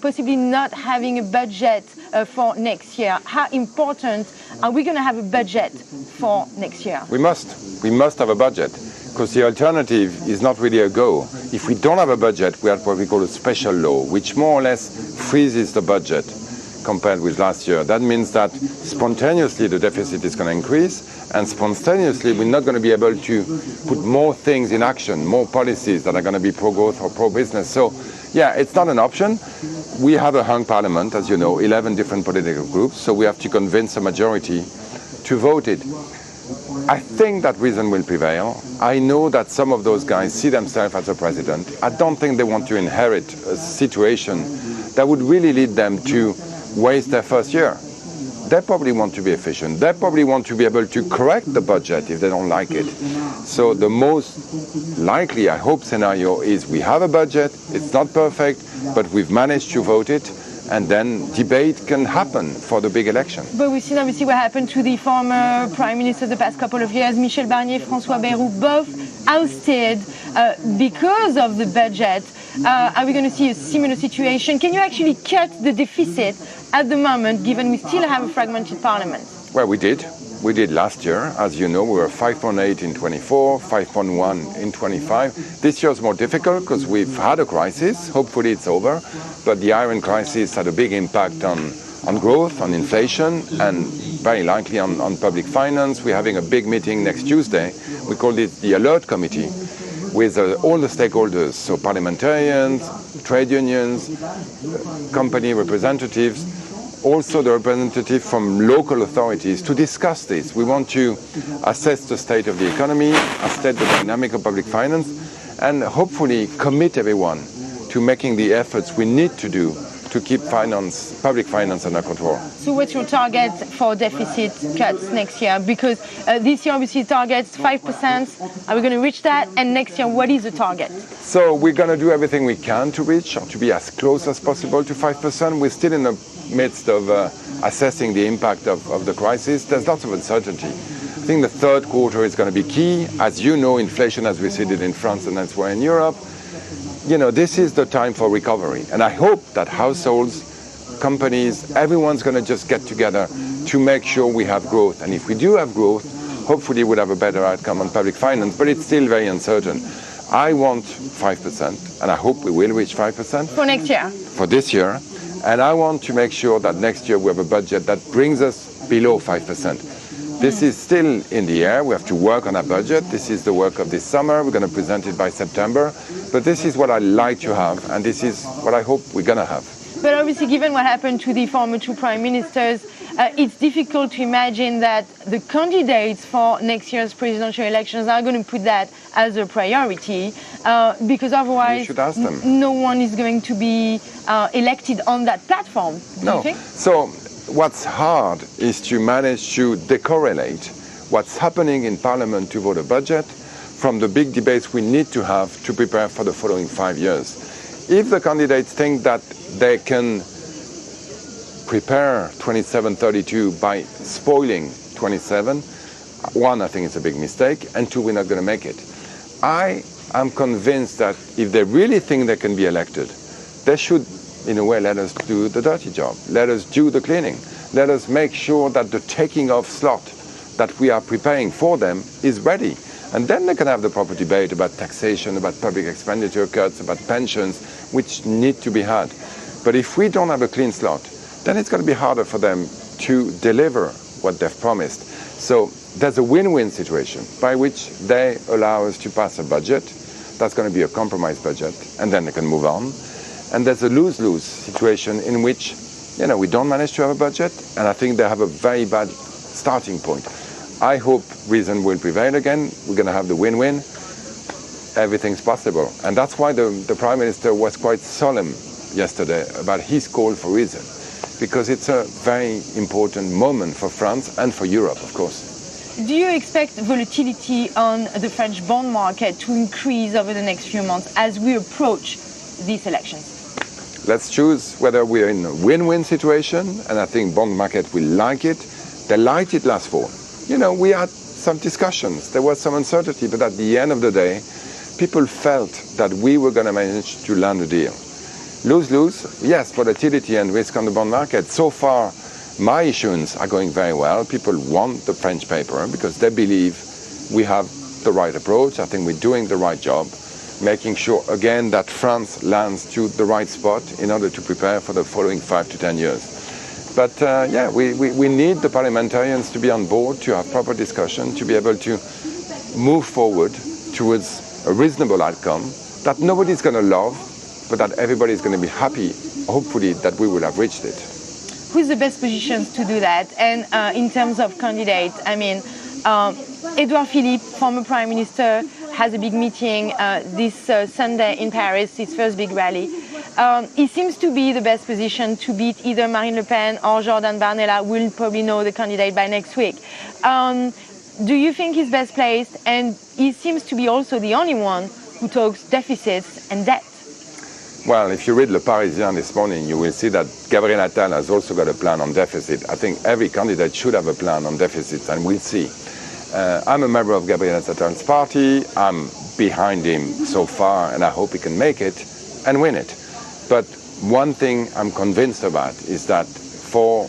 possibly not having a budget for next year. How important are we going to have a budget for next year? We must have a budget, because the alternative is not really a go. If we don't have a budget, we have what we call a special law, which more or less freezes the budget compared with last year. That means that spontaneously the deficit is going to increase, and spontaneously we're not going to be able to put more things in action, more policies that are going to be pro-growth or pro-business. So, yeah, it's not an option. We have a hung parliament, as you know, 11 different political groups, so we have to convince a majority to vote it. I think that reason will prevail. I know that some of those guys see themselves as a president. I don't think they want to inherit a situation that would really lead them to waste their first year. They probably want to be efficient. They probably want to be able to correct the budget if they don't like it. So the most likely, I hope, scenario is we have a budget, it's not perfect, but we've managed to vote it, and then debate can happen for the big election. But we've seen obviously what happened to the former Prime Minister the past couple of years, Michel Barnier, François Bayrou, both ousted because of the budget. Are we going to see a similar situation? Can you actually cut the deficit at the moment, given we still have a fragmented parliament? Well, we did. We did last year. As you know, we were 5.8 in 24, 5.1 in 25. This year is more difficult because we've had a crisis. Hopefully it's over. But the Iran crisis had a big impact on growth, on inflation, and very likely on public finance. We're having a big meeting next Tuesday. We call it the Alert Committee, with all the stakeholders, so parliamentarians, trade unions, company representatives, also the representative from local authorities to discuss this. We want to assess the state of the economy, assess the dynamic of public finance, and hopefully commit everyone to making the efforts we need to do to keep public finance under control. So what's your target for deficit cuts next year? Because this year obviously targets 5%. Are we going to reach that? And next year, what is the target? So we're going to do everything we can to reach, or to be as close as possible to 5%. We're still in the midst of assessing the impact of the crisis. There's lots of uncertainty. I think the third quarter is going to be key. As you know, inflation has receded in France and elsewhere in Europe. You know, this is the time for recovery. And I hope that households, companies, everyone's going to just get together to make sure we have growth. And if we do have growth, hopefully we'll have a better outcome on public finance. But it's still very uncertain. I want 5%, and I hope we will reach 5%. For next year? For this year. And I want to make sure that next year we have a budget that brings us below 5%. This is still in the air. We have to work on our budget. This is the work of this summer. We're going to present it by September. But this is what I like to have, and this is what I hope we're going to have. But obviously, given what happened to the former two prime ministers, it's difficult to imagine that the candidates for next year's presidential elections are going to put that as a priority, because otherwise no one is going to be elected on that platform. Do you think? So what's hard is to manage to decorrelate what's happening in Parliament to vote a budget from the big debates we need to have to prepare for the following 5 years. If the candidates think that they can prepare 27-32 by spoiling 27, one, I think it's a big mistake, and two, we're not going to make it. I am convinced that if they really think they can be elected, they should, in a way, let us do the dirty job. Let us do the cleaning. Let us make sure that the taking off slot that we are preparing for them is ready. And then they can have the proper debate about taxation, about public expenditure cuts, about pensions, which need to be had. But if we don't have a clean slot, then it's going to be harder for them to deliver what they've promised. So there's a win-win situation by which they allow us to pass a budget. That's going to be a compromise budget, and then they can move on. And there's a lose-lose situation in which, you know, we don't manage to have a budget, and I think they have a very bad starting point. I hope reason will prevail again. We're going to have the win-win. Everything's possible. And that's why the Prime Minister was quite solemn yesterday about his call for reason, because it's a very important moment for France and for Europe, of course. Do you expect volatility on the French bond market to increase over the next few months as we approach these elections? Let's choose whether we're in a win-win situation, and I think bond market will like it. They liked it last fall. You know, we had some discussions. There was some uncertainty, but at the end of the day, people felt that we were going to manage to land a deal. Lose-lose, yes, volatility and risk on the bond market. So far, my issuance are going very well. People want the French paper because they believe we have the right approach. I think we're doing the right job, making sure, again, that France lands to the right spot in order to prepare for the following 5 to 10 years. But yeah, we need the parliamentarians to be on board, to have proper discussion, to be able to move forward towards a reasonable outcome that nobody's going to love, but that everybody's going to be happy, hopefully, that we will have reached it. Who's the best position to do that? And in terms of candidates, I mean, Edouard Philippe, former Prime Minister, has a big meeting this Sunday in Paris, his first big rally. He seems to be the best position to beat either Marine Le Pen or Jordan Bardella. We'll probably know the candidate by next week. Do you think he's best placed? And he seems to be also the only one who talks deficits and debt. Well, if you read Le Parisien this morning, you will see that Gabriel Attal has also got a plan on deficit. I think every candidate should have a plan on deficits, and we'll see. I'm a member of Gabriel Attal's party. I'm behind him so far, and I hope he can make it and win it. But one thing I'm convinced about is that for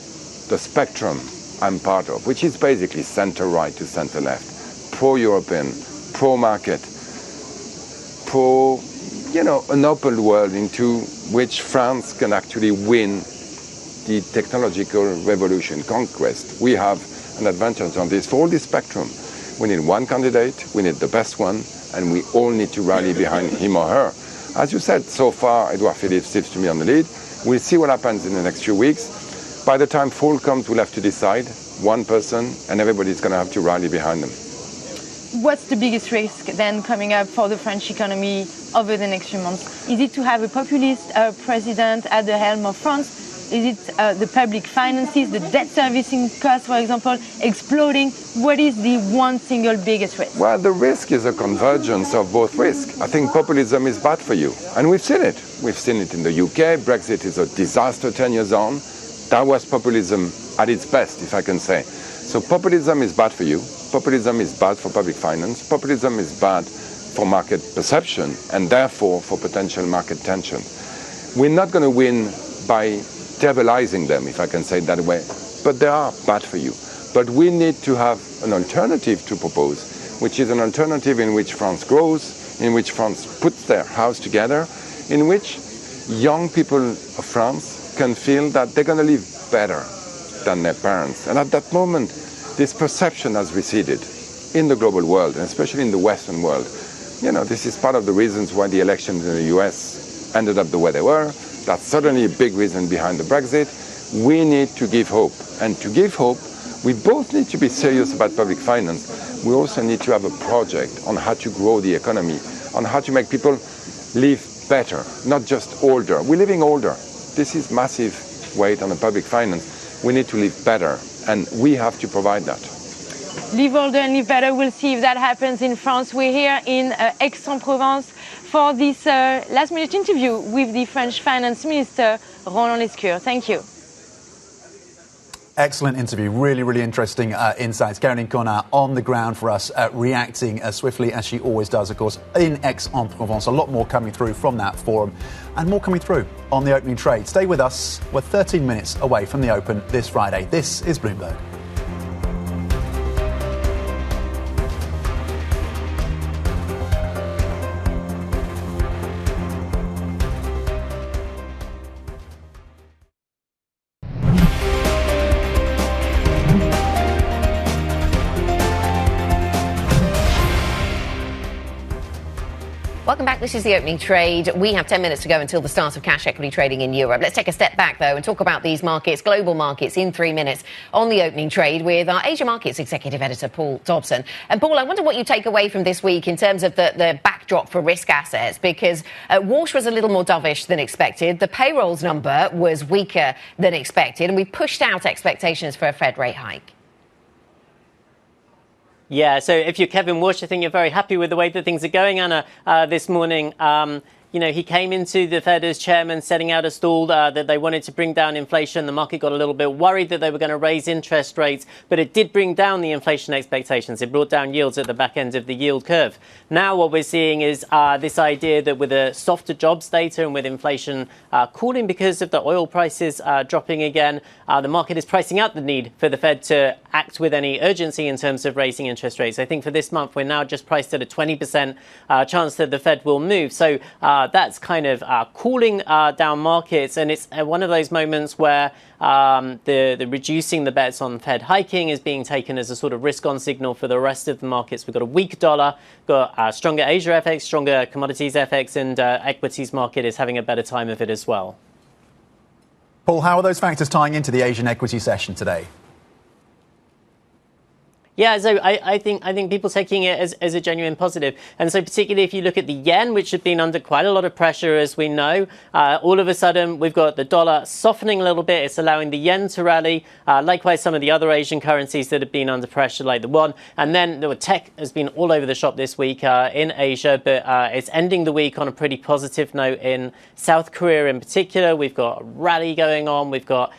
the spectrum I'm part of, which is basically center-right to center-left, pro-European, pro-market, pro, you know, an open world into which France can actually win the technological revolution conquest. We have an advantage on this. For all this spectrum, we need one candidate, we need the best one, and we all need to rally behind him or her. As you said, so far, Edouard Philippe seems to me on the lead. We'll see what happens in the next few weeks. By the time fall comes, we'll have to decide one person, and everybody's going to have to rally behind them. What's the biggest risk then coming up for the French economy over the next few months? Is it to have a populist president at the helm of France? Is it the public finances, the debt servicing costs, for example, exploding? What is the one single biggest risk? Well, the risk is a convergence of both risks. I think populism is bad for you. And we've seen it. We've seen it in the UK. Brexit is a disaster 10 years on. That was populism at its best, if I can say. So populism is bad for you. Populism is bad for public finance. Populism is bad for market perception and therefore for potential market tension. We're not going to win by stabilizing them, if I can say it that way, but they are bad for you. But we need to have an alternative to propose, which is an alternative in which France grows, in which France puts their house together, in which young people of France can feel that they're going to live better than their parents. And at that moment, this perception has receded in the global world, and especially in the Western world. You know, this is part of the reasons why the elections in the US ended up the way they were. That's certainly a big reason behind the Brexit. We need to give hope. And to give hope, we both need to be serious about public finance. We also need to have a project on how to grow the economy, on how to make people live better, not just older. We're living older. This is massive weight on the public finance. We need to live better, and we have to provide that. Live older and live better. We'll see if that happens in France. We're here in Aix-en-Provence for this last-minute interview with the French Finance Minister, Roland Lescure. Thank you. Excellent interview. Really, really interesting insights. Caroline Connard on the ground for us, reacting as swiftly as she always does, of course, in Aix-en-Provence. A lot more coming through from that forum and more coming through on the opening trade. Stay with us. We're 13 minutes away from the open this Friday. This is Bloomberg. Welcome back. This is the opening trade. We have 10 minutes to go until the start of cash equity trading in Europe. Let's take a step back, though, and talk about these markets, global markets, in 3 minutes on the opening trade with our Asia Markets Executive Editor, Paul Dobson. And, Paul, I wonder what you take away from this week in terms of the backdrop for risk assets, because Walsh was a little more dovish than expected. The payrolls number was weaker than expected, and we pushed out expectations for a Fed rate hike. Yeah, so if you're Kevin Walsh, I think you're very happy with the way that things are going, Anna, this morning. You know, he came into the Fed as chairman setting out a stall that they wanted to bring down inflation. The market got a little bit worried that they were going to raise interest rates, but it did bring down the inflation expectations. It brought down yields at the back end of the yield curve. Now what we're seeing is this idea that with a softer jobs data and with inflation cooling because of the oil prices dropping again, the market is pricing out the need for the Fed to act with any urgency in terms of raising interest rates. I think for this month, we're now just priced at a 20% chance that the Fed will move. So that's kind of cooling down markets, and it's one of those moments where the reducing the bets on Fed hiking is being taken as a sort of risk-on signal for the rest of the markets. We've got a weak dollar, got stronger Asia FX, stronger commodities FX, and equities market is having a better time of it as well. Paul, how are those factors tying into the Asian equity session today? Yeah, so I think people taking it as a genuine positive. And so particularly if you look at the yen, which had been under quite a lot of pressure, as we know, all of a sudden we've got the dollar softening a little bit. It's allowing the yen to rally. Likewise, some of the other Asian currencies that have been under pressure, like the won. And then the tech has been all over the shop this week in Asia, but it's ending the week on a pretty positive note in South Korea in particular. We've got a rally going on. We've got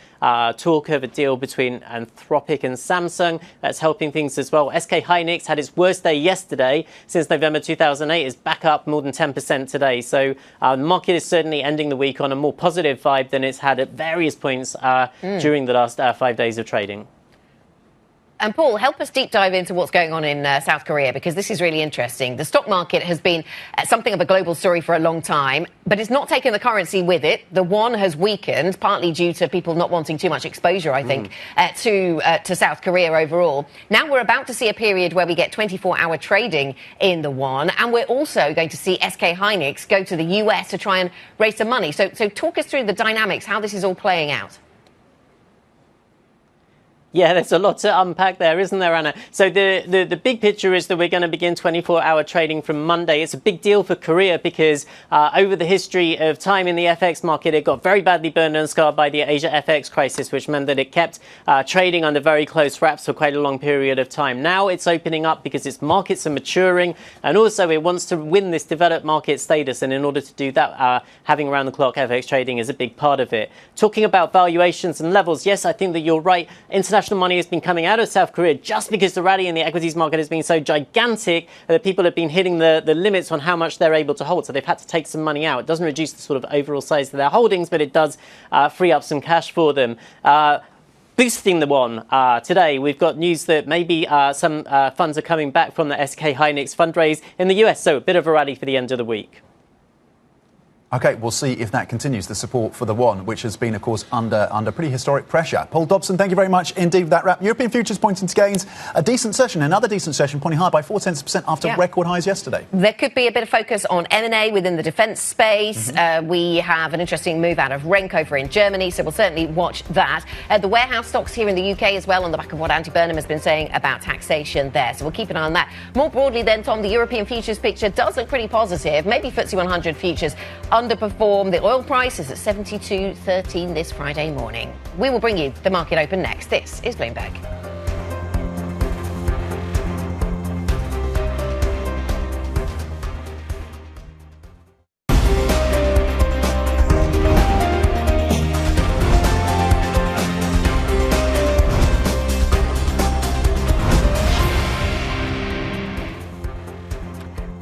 talk of a deal between Anthropic and Samsung. That's helping things as well. SK Hynix had its worst day yesterday since November 2008. Is back up more than 10% today. So the market is certainly ending the week on a more positive vibe than it's had at various points during the last 5 days of trading. And Paul, help us deep dive into what's going on in South Korea, because this is really interesting. The stock market has been something of a global story for a long time, but it's not taken the currency with it. The won has weakened, partly due to people not wanting too much exposure, I think, to South Korea overall. Now we're about to see a period where we get 24-hour trading in the won, and we're also going to see SK Hynix go to the US to try and raise some money. So talk us through the dynamics, how this is all playing out. Yeah, there's a lot to unpack there, isn't there, Anna? So the big picture is that we're going to begin 24-hour trading from Monday. It's a big deal for Korea because over the history of time in the FX market, it got very badly burned and scarred by the Asia FX crisis, which meant that it kept trading under very close wraps for quite a long period of time. Now it's opening up because its markets are maturing, and also it wants to win this developed market status. And in order to do that, having around-the-clock FX trading is a big part of it. Talking about valuations and levels, yes, I think that you're right. International money has been coming out of South Korea just because the rally in the equities market has been so gigantic that people have been hitting the limits on how much they're able to hold. So they've had to take some money out. It doesn't reduce the sort of overall size of their holdings, but it does free up some cash for them. Boosting the won today, we've got news that maybe some funds are coming back from the SK Hynix fundraise in the US. So a bit of a rally for the end of the week. OK, we'll see if that continues, the support for the won, which has been, of course, under pretty historic pressure. Paul Dobson, thank you very much indeed for that wrap. European futures pointing to gains. A decent session, another decent session, pointing high by 0.4% after record highs yesterday. There could be a bit of focus on M&A within the defence space. We have an interesting move out of Renk over in Germany, so we'll certainly watch that. The warehouse stocks here in the UK as well, on the back of what Andy Burnham has been saying about taxation there. So we'll keep an eye on that. More broadly then, Tom, the European futures picture does look pretty positive. Maybe FTSE 100 futures underperform. The oil price is at 72.13 this Friday morning. We will bring you the market open next. This is Bloomberg.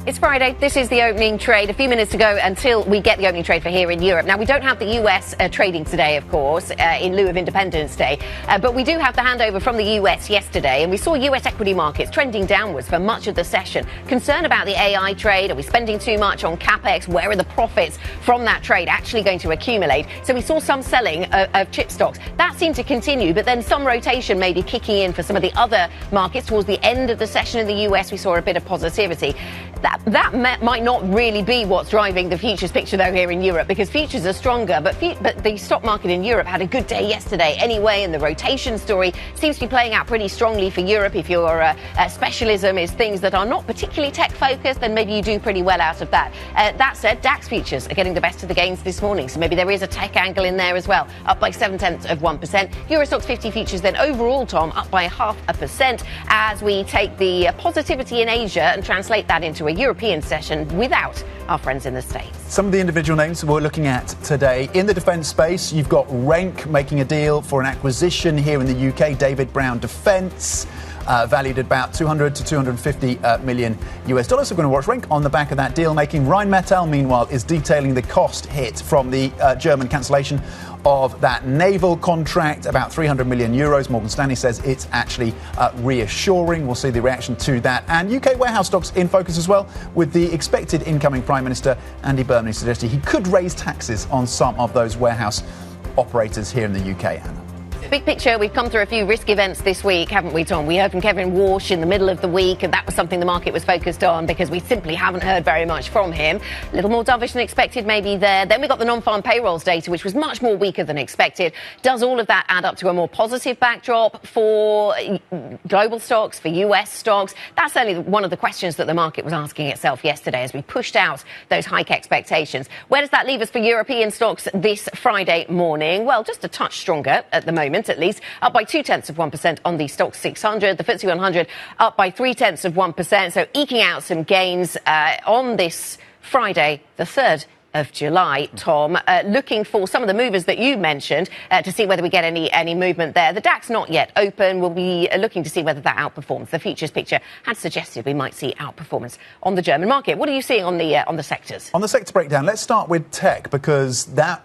It's Friday. This is the opening trade. A few minutes to go until we get the opening trade for here in Europe. Now, we don't have the US trading today, of course, in lieu of Independence Day. But we do have the handover from the US yesterday. And we saw US equity markets trending downwards for much of the session. Concern about the AI trade. Are we spending too much on CapEx? Where are the profits from that trade actually going to accumulate? So we saw some selling of chip stocks. That seemed to continue, but then some rotation maybe kicking in for some of the other markets. Towards the end of the session in the US, we saw a bit of positivity. That might not really be what's driving the futures picture, though, here in Europe, because futures are stronger. But the stock market in Europe had a good day yesterday anyway, and the rotation story seems to be playing out pretty strongly for Europe. If your specialism is things that are not particularly tech-focused, then maybe you do pretty well out of that. That said, DAX futures are getting the best of the gains this morning, so maybe there is a tech angle in there as well, up by 0.7%. Eurostoxx 50 futures then overall, Tom, up by 0.5%, as we take the positivity in Asia and translate that into a European session without our friends in the States. Some of the individual names we're looking at today. In the defence space, you've got Renk making a deal for an acquisition here in the UK, David Brown Defence. Valued at about 200 to 250 million US dollars. We're going to watch Renk on the back of that deal making. Rheinmetall, meanwhile, is detailing the cost hit from the German cancellation of that naval contract, about 300 million euros. Morgan Stanley says it's actually reassuring. We'll see the reaction to that. And UK warehouse stocks in focus as well, with the expected incoming Prime Minister, Andy Burnham, suggesting he could raise taxes on some of those warehouse operators here in the UK, Anna. Big picture, we've come through a few risk events this week, haven't we, Tom? We heard from Kevin Walsh in the middle of the week, and that was something the market was focused on because we simply haven't heard very much from him. A little more dovish than expected maybe there. Then we got the non-farm payrolls data, which was much more weaker than expected. Does all of that add up to a more positive backdrop for global stocks, for US stocks? That's only one of the questions that the market was asking itself yesterday as we pushed out those hike expectations. Where does that leave us for European stocks this Friday morning? Well, just a touch stronger at the moment, at least, up by 0.2% on the Stoxx 600. The FTSE 100 up by 0.3%. So eking out some gains on this Friday, the 3rd of July, Tom, looking for some of the movers that you mentioned to see whether we get any movement there. The DAX not yet open. We'll be looking to see whether that outperforms. The futures picture had suggested we might see outperformance on the German market. What are you seeing on the sectors? On the sector breakdown, let's start with tech, because that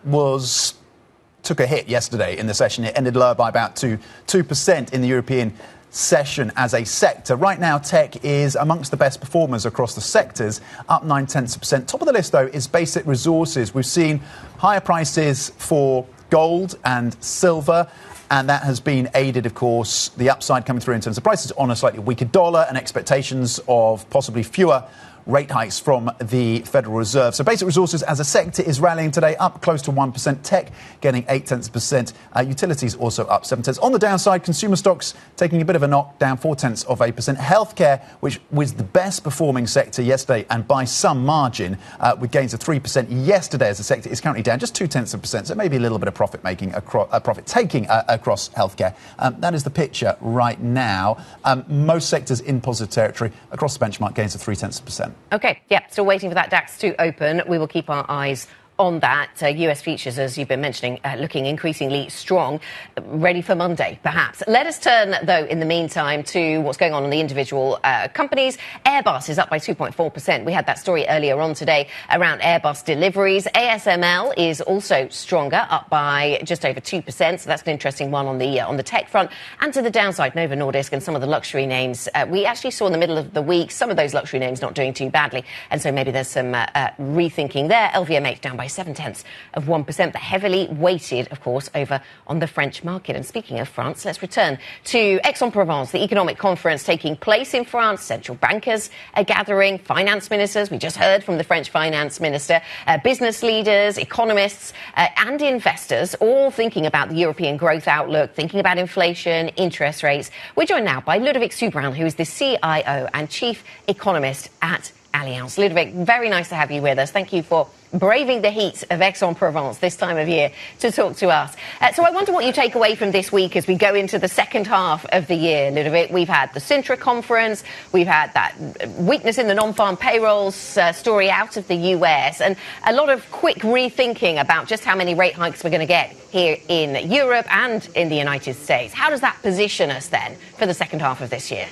took a hit yesterday in the session. It ended lower by about 2% in the European session as a sector. Right now, tech is amongst the best performers across the sectors, up 0.9%. Top of the list, though, is basic resources. We've seen higher prices for gold and silver, and that has been aided, of course, the upside coming through in terms of prices on a slightly weaker dollar and expectations of possibly fewer rate hikes from the Federal Reserve. So basic resources as a sector is rallying today, up close to 1%. Tech getting 0.8%. Utilities also up 0.7%. On the downside, consumer stocks taking a bit of a knock, down 0.4%. Healthcare, which was the best performing sector yesterday and by some margin, with gains of 3% yesterday as a sector, is currently down just 0.2%. So maybe a little bit of profit taking across healthcare. That is the picture right now. Most sectors in positive territory across the benchmark, gains of 0.3%. OK, yeah, still waiting for that DAX to open. We will keep our eyes on that. US futures, as you've been mentioning, looking increasingly strong, ready for Monday, perhaps. Let us turn, though, in the meantime, to what's going on in the individual companies. Airbus is up by 2.4%. We had that story earlier on today around Airbus deliveries. ASML is also stronger, up by just over 2%. So that's an interesting one on the tech front. And to the downside, Novo Nordisk and some of the luxury names. We actually saw in the middle of the week some of those luxury names not doing too badly. And so maybe there's some rethinking there. LVMH down by 0.7%, but heavily weighted, of course, over on the French market. And speaking of France, let's return to Aix-en-Provence, the economic conference taking place in France. Central bankers are gathering, finance ministers, we just heard from the French finance minister, business leaders, economists, and investors, all thinking about the European growth outlook, thinking about inflation, interest rates. We're joined now by Ludovic Soubrand, who is the CIO and chief economist at Allianz. Ludovic, very nice to have you with us. Thank you for braving the heat of Aix-en-Provence this time of year to talk to us. So I wonder what you take away from this week as we go into the second half of the year, Ludovic. We've had the Sintra conference, we've had that weakness in the non-farm payrolls story out of the US, and a lot of quick rethinking about just how many rate hikes we're going to get here in Europe and in the United States. How does that position us then for the second half of this year?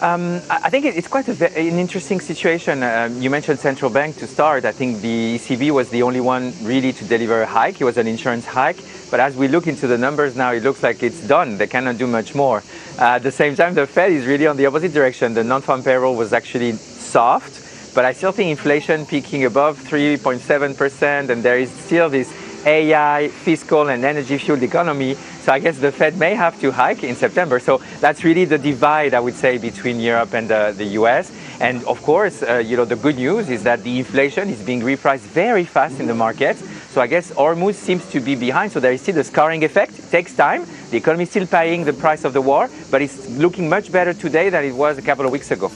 I think it's quite an interesting situation. You mentioned central bank to start. I think the ECB was the only one really to deliver a hike. It was an insurance hike. But as we look into the numbers now, it looks like it's done. They cannot do much more. At the same time, the Fed is really on the opposite direction. The non-farm payroll was actually soft, but I still think inflation peaking above 3.7%, and there is still this AI, fiscal and energy-fueled economy. So I guess the Fed may have to hike in September. So that's really the divide, I would say, between Europe and the US. And of course, the good news is that the inflation is being repriced very fast in the market. So I guess Hormuz seems to be behind. So there is still a scarring effect. It takes time. The economy is still paying the price of the war, but it's looking much better today than it was a couple of weeks ago.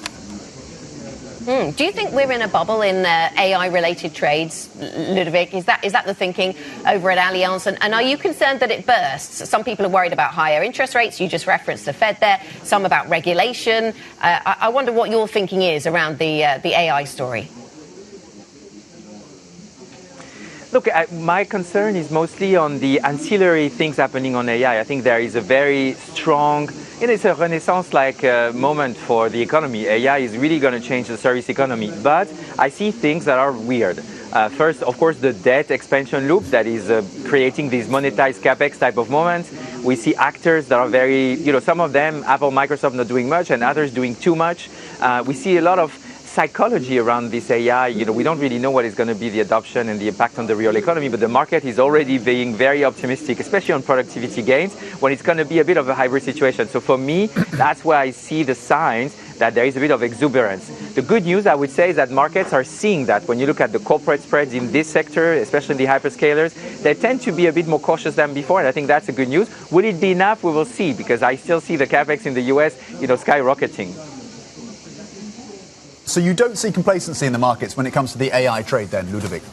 Do you think we're in a bubble in AI-related trades, Ludovic? Is that the thinking over at Allianz? And are you concerned that it bursts? Some people are worried about higher interest rates. You just referenced the Fed there. Some about regulation. I wonder what your thinking is around the AI story. Look, my concern is mostly on the ancillary things happening on AI. I think there is a very strong, it's a renaissance-like moment for the economy. AI is really going to change the service economy. But I see things that are weird. First, of course, the debt expansion loop that is creating these monetized capex type of moments. We see actors that are very, some of them, Apple, Microsoft, not doing much, and others doing too much. We see a lot of psychology around this AI. We don't really know what is going to be the adoption and the impact on the real economy, but the market is already being very optimistic, especially on productivity gains, when it's going to be a bit of a hybrid situation. So for me, that's where I see the signs that there is a bit of exuberance. The good news, I would say, is that markets are seeing that. When you look at the corporate spreads in this sector, especially in the hyperscalers, they tend to be a bit more cautious than before, and I think that's a good news. Will it be enough? We will see, because I still see the capex in the US, skyrocketing. So you don't see complacency in the markets when it comes to the AI trade then, Ludovic?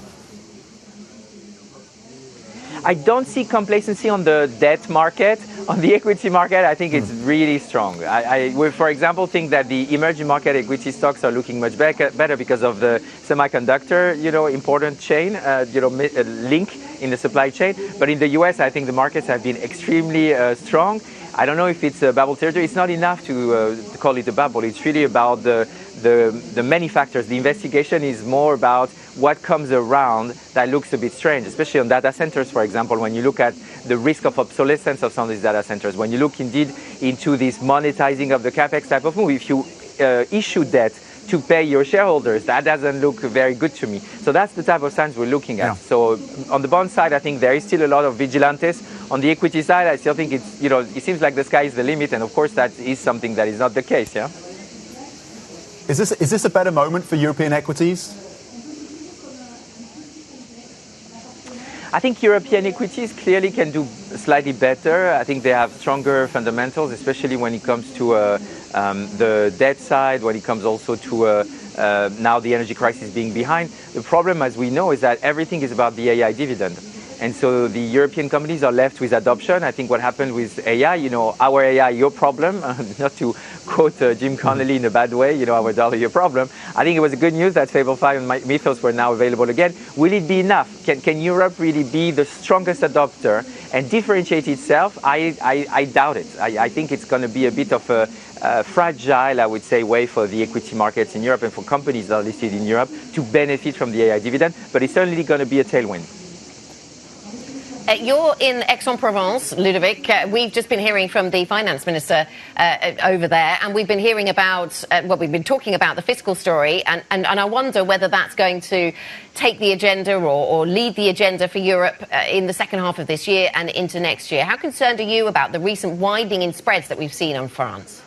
I don't see complacency on the debt market. On the equity market, I think it's really strong. I for example, think that the emerging market equity stocks are looking much better because of the semiconductor, important chain, link in the supply chain. But in the US, I think the markets have been extremely strong. I don't know if it's a bubble territory. It's not enough to call it a bubble. It's really about the the many factors. The investigation is more about what comes around that looks a bit strange, especially on data centers, for example, when you look at the risk of obsolescence of some of these data centers, when you look indeed into this monetizing of the capex type of move, if you issue debt to pay your shareholders, that doesn't look very good to me. So that's the type of signs we're looking at. Yeah. So on the bond side, I think there is still a lot of vigilantes. On the equity side, I still think it's, it seems like the sky is the limit, and of course that is something that is not the case, yeah? Is this a better moment for European equities? I think European equities clearly can do slightly better. I think they have stronger fundamentals, especially when it comes to the debt side, when it comes also to now the energy crisis being behind. The problem, as we know, is that everything is about the AI dividend. And so the European companies are left with adoption. I think what happened with AI, our AI, your problem, not to quote Jim Connolly in a bad way, our dollar, your problem. I think it was good news that Fable 5 and Mythos were now available again. Will it be enough? Can Europe really be the strongest adopter and differentiate itself? I doubt it. I think it's going to be a bit of a fragile, I would say, way for the equity markets in Europe and for companies that are listed in Europe to benefit from the AI dividend, but it's certainly going to be a tailwind. You're in Aix-en-Provence, Ludovic. We've just been hearing from the finance minister over there, and we've been hearing about, we've been talking about the fiscal story, and I wonder whether that's going to take the agenda or lead the agenda for Europe in the second half of this year and into next year. How concerned are you about the recent widening in spreads that we've seen on France?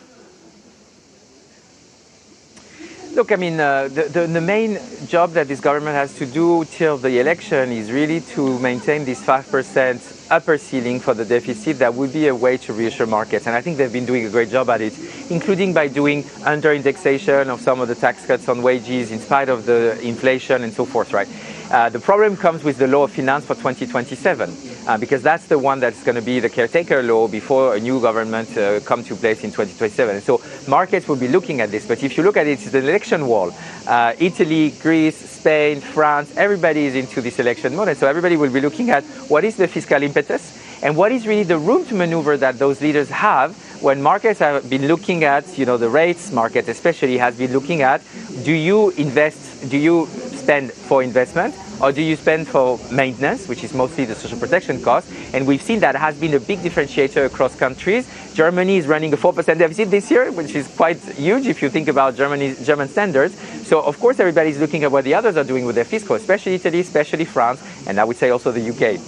Look, I mean, the main job that this government has to do till the election is really to maintain this 5% upper ceiling for the deficit. That would be a way to reassure markets. And I think they've been doing a great job at it, including by doing under-indexation of some of the tax cuts on wages in spite of the inflation and so forth, right? The problem comes with the law of finance for 2027, because that's the one that's going to be the caretaker law before a new government comes to place in 2027. And so markets will be looking at this. But if you look at it, it's an election wall. Italy, Greece, Spain, France, everybody is into this election mode. And so everybody will be looking at what is the fiscal impetus and what is really the room to maneuver that those leaders have when markets have been looking at, the rates market especially has been looking at, do you invest, do you spend for investment, or do you spend for maintenance, which is mostly the social protection cost? And we've seen that has been a big differentiator across countries. Germany is running a 4% deficit this year, which is quite huge if you think about German standards. So, of course, everybody's looking at what the others are doing with their fiscal, especially Italy, especially France, and I would say also the UK.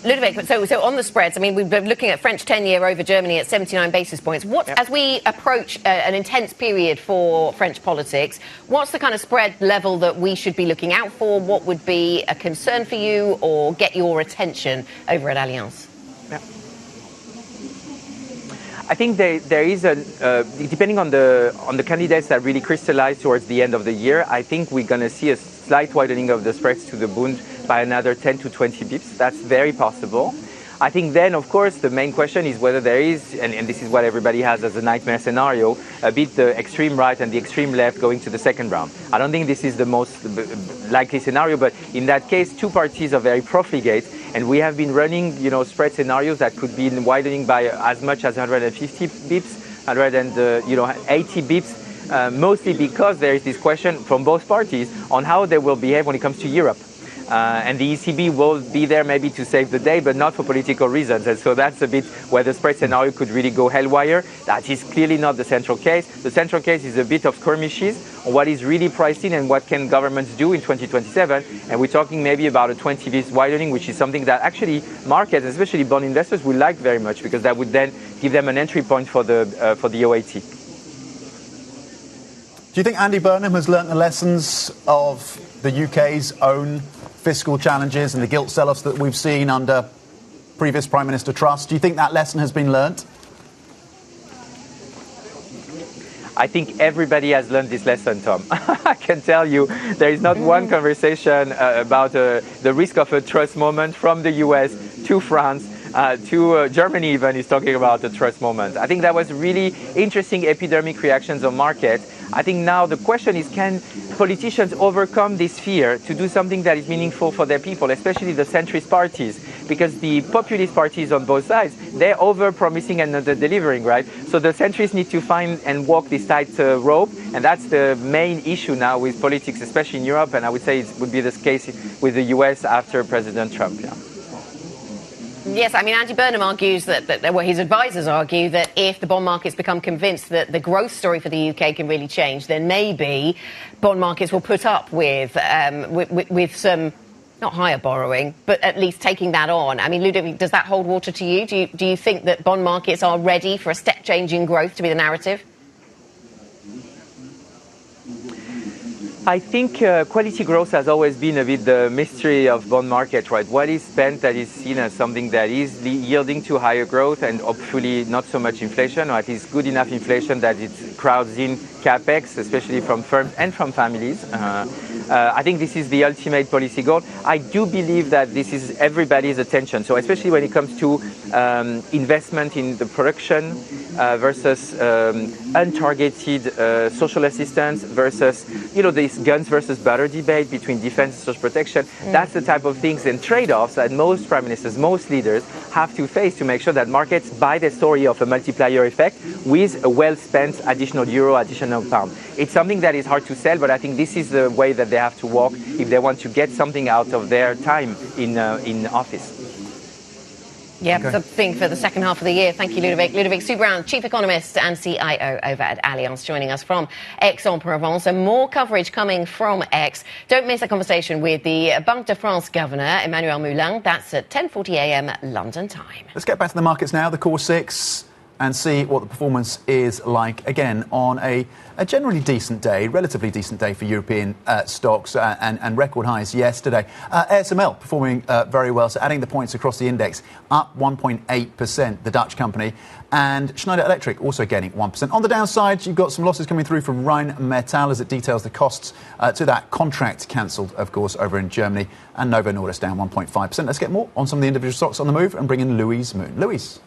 Ludovic, so on the spreads, I mean, we've been looking at French 10-year over Germany at 79 basis points. As we approach an intense period for French politics, what's the kind of spread level that we should be looking out for? What would be a concern for you or get your attention over at Allianz? Yeah. I think there is depending on the candidates that really crystallize towards the end of the year, I think we're going to see a slight widening of the spreads to the Bund by another 10 to 20 bips. That's very possible. I think then, of course, the main question is whether there is, and this is what everybody has as a nightmare scenario, a bit the extreme right and the extreme left going to the second round. I don't think this is the most likely scenario, but in that case, two parties are very profligate, and we have been running, spread scenarios that could be widening by as much as 150 bips, 180 bips, mostly because there is this question from both parties on how they will behave when it comes to Europe. And the ECB will be there maybe to save the day, but not for political reasons. And so that's a bit where the spread scenario could really go haywire. That is clearly not the central case. The central case is a bit of skirmishes on what is really priced in and what can governments do in 2027. And we're talking maybe about a 20 bps widening, which is something that actually markets, especially bond investors, will like very much, because that would then give them an entry point for the OAT. Do you think Andy Burnham has learnt the lessons of the UK's own fiscal challenges and the gilt sell-offs that we've seen under previous Prime Minister Truss? Do you think that lesson has been learnt? I think everybody has learned this lesson, Tom. I can tell you there is not one conversation about the risk of a Truss moment from the US to France to Germany even is talking about a Truss moment. I think that was really interesting epidermic reactions on market. I think now the question is, can politicians overcome this fear to do something that is meaningful for their people, especially the centrist parties? Because the populist parties on both sides, they're over-promising and under-delivering, right? So the centrists need to find and walk this tight rope, and that's the main issue now with politics, especially in Europe, and I would say it would be the case with the US after President Trump. Yeah. Yes, I mean, Andy Burnham argues that his advisors argue that if the bond markets become convinced that the growth story for the UK can really change, then maybe bond markets will put up with some, not higher borrowing, but at least taking that on. I mean, Ludovic, does that hold water to you? Do you think that bond markets are ready for a step change in growth to be the narrative? I think quality growth has always been a bit the mystery of bond market, right? What is spent that is seen as something that is yielding to higher growth and hopefully not so much inflation, or at least good enough inflation that it crowds in capex, especially from firms and from families. I think this is the ultimate policy goal. I do believe that this is everybody's attention. So especially when it comes to investment in the production versus untargeted social assistance versus, this guns versus butter debate between defense and social protection. That's the type of things and trade-offs that most prime ministers, most leaders have to face to make sure that markets buy the story of a multiplier effect with a well-spent additional euro, additional pound. It's something that is hard to sell, but I think this is the way that they have to walk if they want to get something out of their time in office. Yeah, something for the second half of the year. Thank you, Ludovic. Ludovic Subran, Chief Economist and CIO over at Allianz, joining us from Aix-en-Provence. And more coverage coming from Aix. Don't miss a conversation with the Banque de France Governor, Emmanuel Moulin. That's at 10:40 a.m. London time. Let's get back to the markets now, the core six, and see what the performance is like, again, on a generally decent day, relatively decent day for European stocks and record highs yesterday. ASML performing very well, so adding the points across the index, up 1.8%, the Dutch company. And Schneider Electric also gaining 1%. On the downside, you've got some losses coming through from Rheinmetall as it details the costs to that contract cancelled, of course, over in Germany. And Novo Nordisk down 1.5%. Let's get more on some of the individual stocks on the move and bring in Louise Moon. Louise.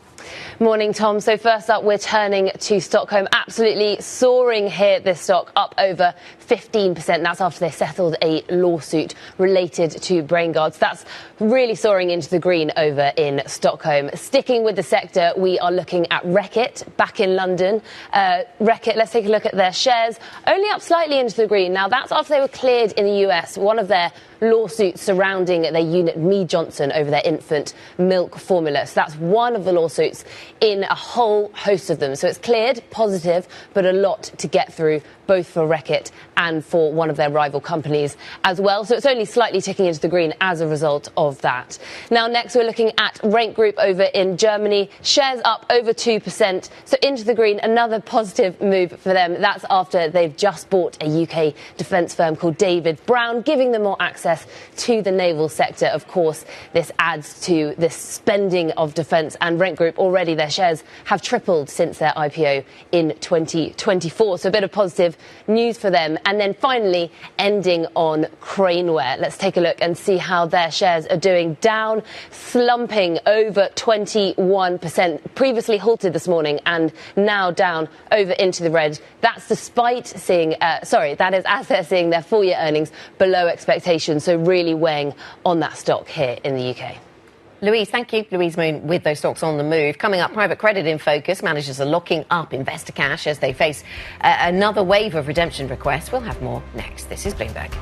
Morning, Tom. So first up, we're turning to Stockholm. Absolutely soaring here, this stock, up over 15%. That's after they settled a lawsuit related to brain guards. That's really soaring into the green over in Stockholm. Sticking with the sector, we are looking at Reckitt back in London. Reckitt, let's take a look at their shares. Only up slightly into the green. Now, that's after they were cleared in the US. One of their lawsuits surrounding their unit, Mead Johnson, over their infant milk formula. So that's one of the lawsuits in a whole host of them. So it's cleared, positive, but a lot to get through, both for Reckitt and for one of their rival companies as well. So it's only slightly ticking into the green as a result of that. Now, next we're looking at Renk Group over in Germany. Shares up over 2%. So into the green, another positive move for them. That's after they've just bought a UK defence firm called David Brown, giving them more access to the naval sector. Of course, this adds to the spending of defence, and Renk Group already, their shares have tripled since their IPO in 2024. So a bit of positive news for them. And then finally, ending on Craneware. Let's take a look and see how their shares are doing. Down, slumping over 21%. Previously halted this morning and now down over into the red. That's despite seeing, that is as they're seeing their full year earnings below expectations. So really weighing on that stock here in the UK. Louise, thank you. Louise Moon with those stocks on the move. Coming up, private credit in focus. Managers are locking up investor cash as they face another wave of redemption requests. We'll have more next. This is Bloomberg.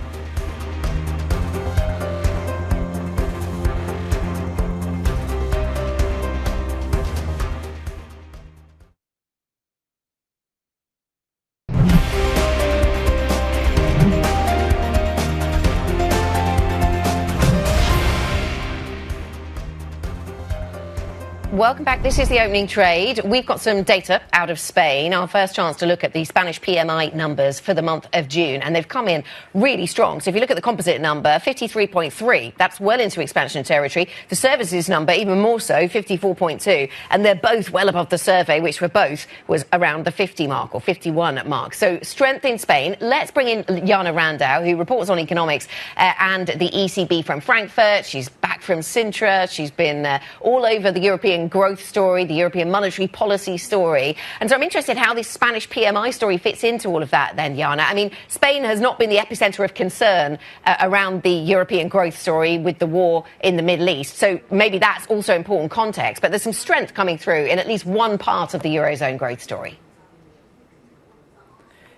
Welcome back. This is the opening trade. We've got some data out of Spain. Our first chance to look at the Spanish PMI numbers for the month of June, and they've come in really strong. So if you look at the composite number, 53.3, that's well into expansion territory. The services number, even more so, 54.2, and they're both well above the survey, which was around the 50 mark or 51 mark. So strength in Spain. Let's bring in Jana Randau, who reports on economics and the ECB from Frankfurt. She's back from Sintra. She's been all over the European slowing growth story, the European monetary policy story. And so I'm interested how this Spanish PMI story fits into all of that then, Jana. I mean, Spain has not been the epicenter of concern around the European growth story with the war in the Middle East. So maybe that's also important context. But there's some strength coming through in at least one part of the Eurozone growth story.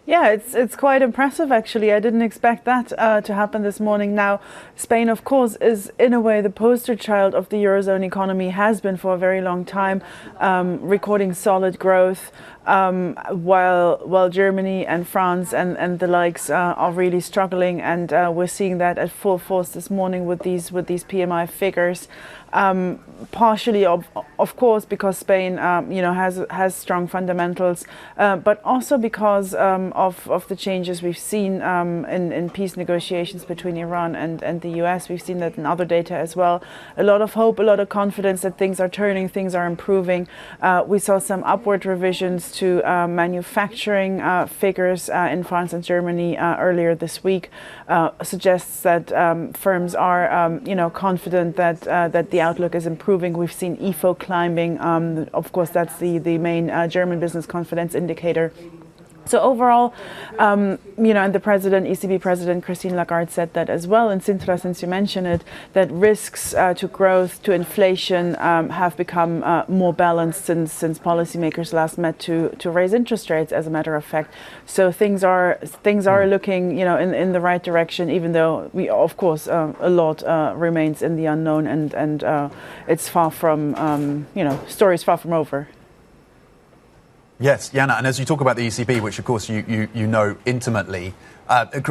Yeah, it's quite impressive, actually. I didn't expect that to happen this morning. Now, Spain, of course, is in a way the poster child of the Eurozone economy, has been for a very long time, recording solid growth, while Germany and France and the likes are really struggling. And we're seeing that at full force this morning with these PMI figures. Partially, of course, because Spain, has strong fundamentals, but also because of the changes we've seen in peace negotiations between Iran and the US. We've seen that in other data as well. A lot of hope, a lot of confidence that things are turning, things are improving. We saw some upward revisions to manufacturing figures in France and Germany earlier this week. Suggests that firms are, confident that the outlook is improving. We've seen IFO climbing. Of course, that's the main German business confidence indicator. So overall, and the ECB President Christine Lagarde said that as well. And Sintra, since you mentioned it, that risks to growth, to inflation have become more balanced since policymakers last met to raise interest rates, as a matter of fact. So things are looking, in the right direction, even though of course, a lot remains in the unknown, and it's far from, story's far from over. Yes, Jana, and as you talk about the ECB, which of course you know intimately,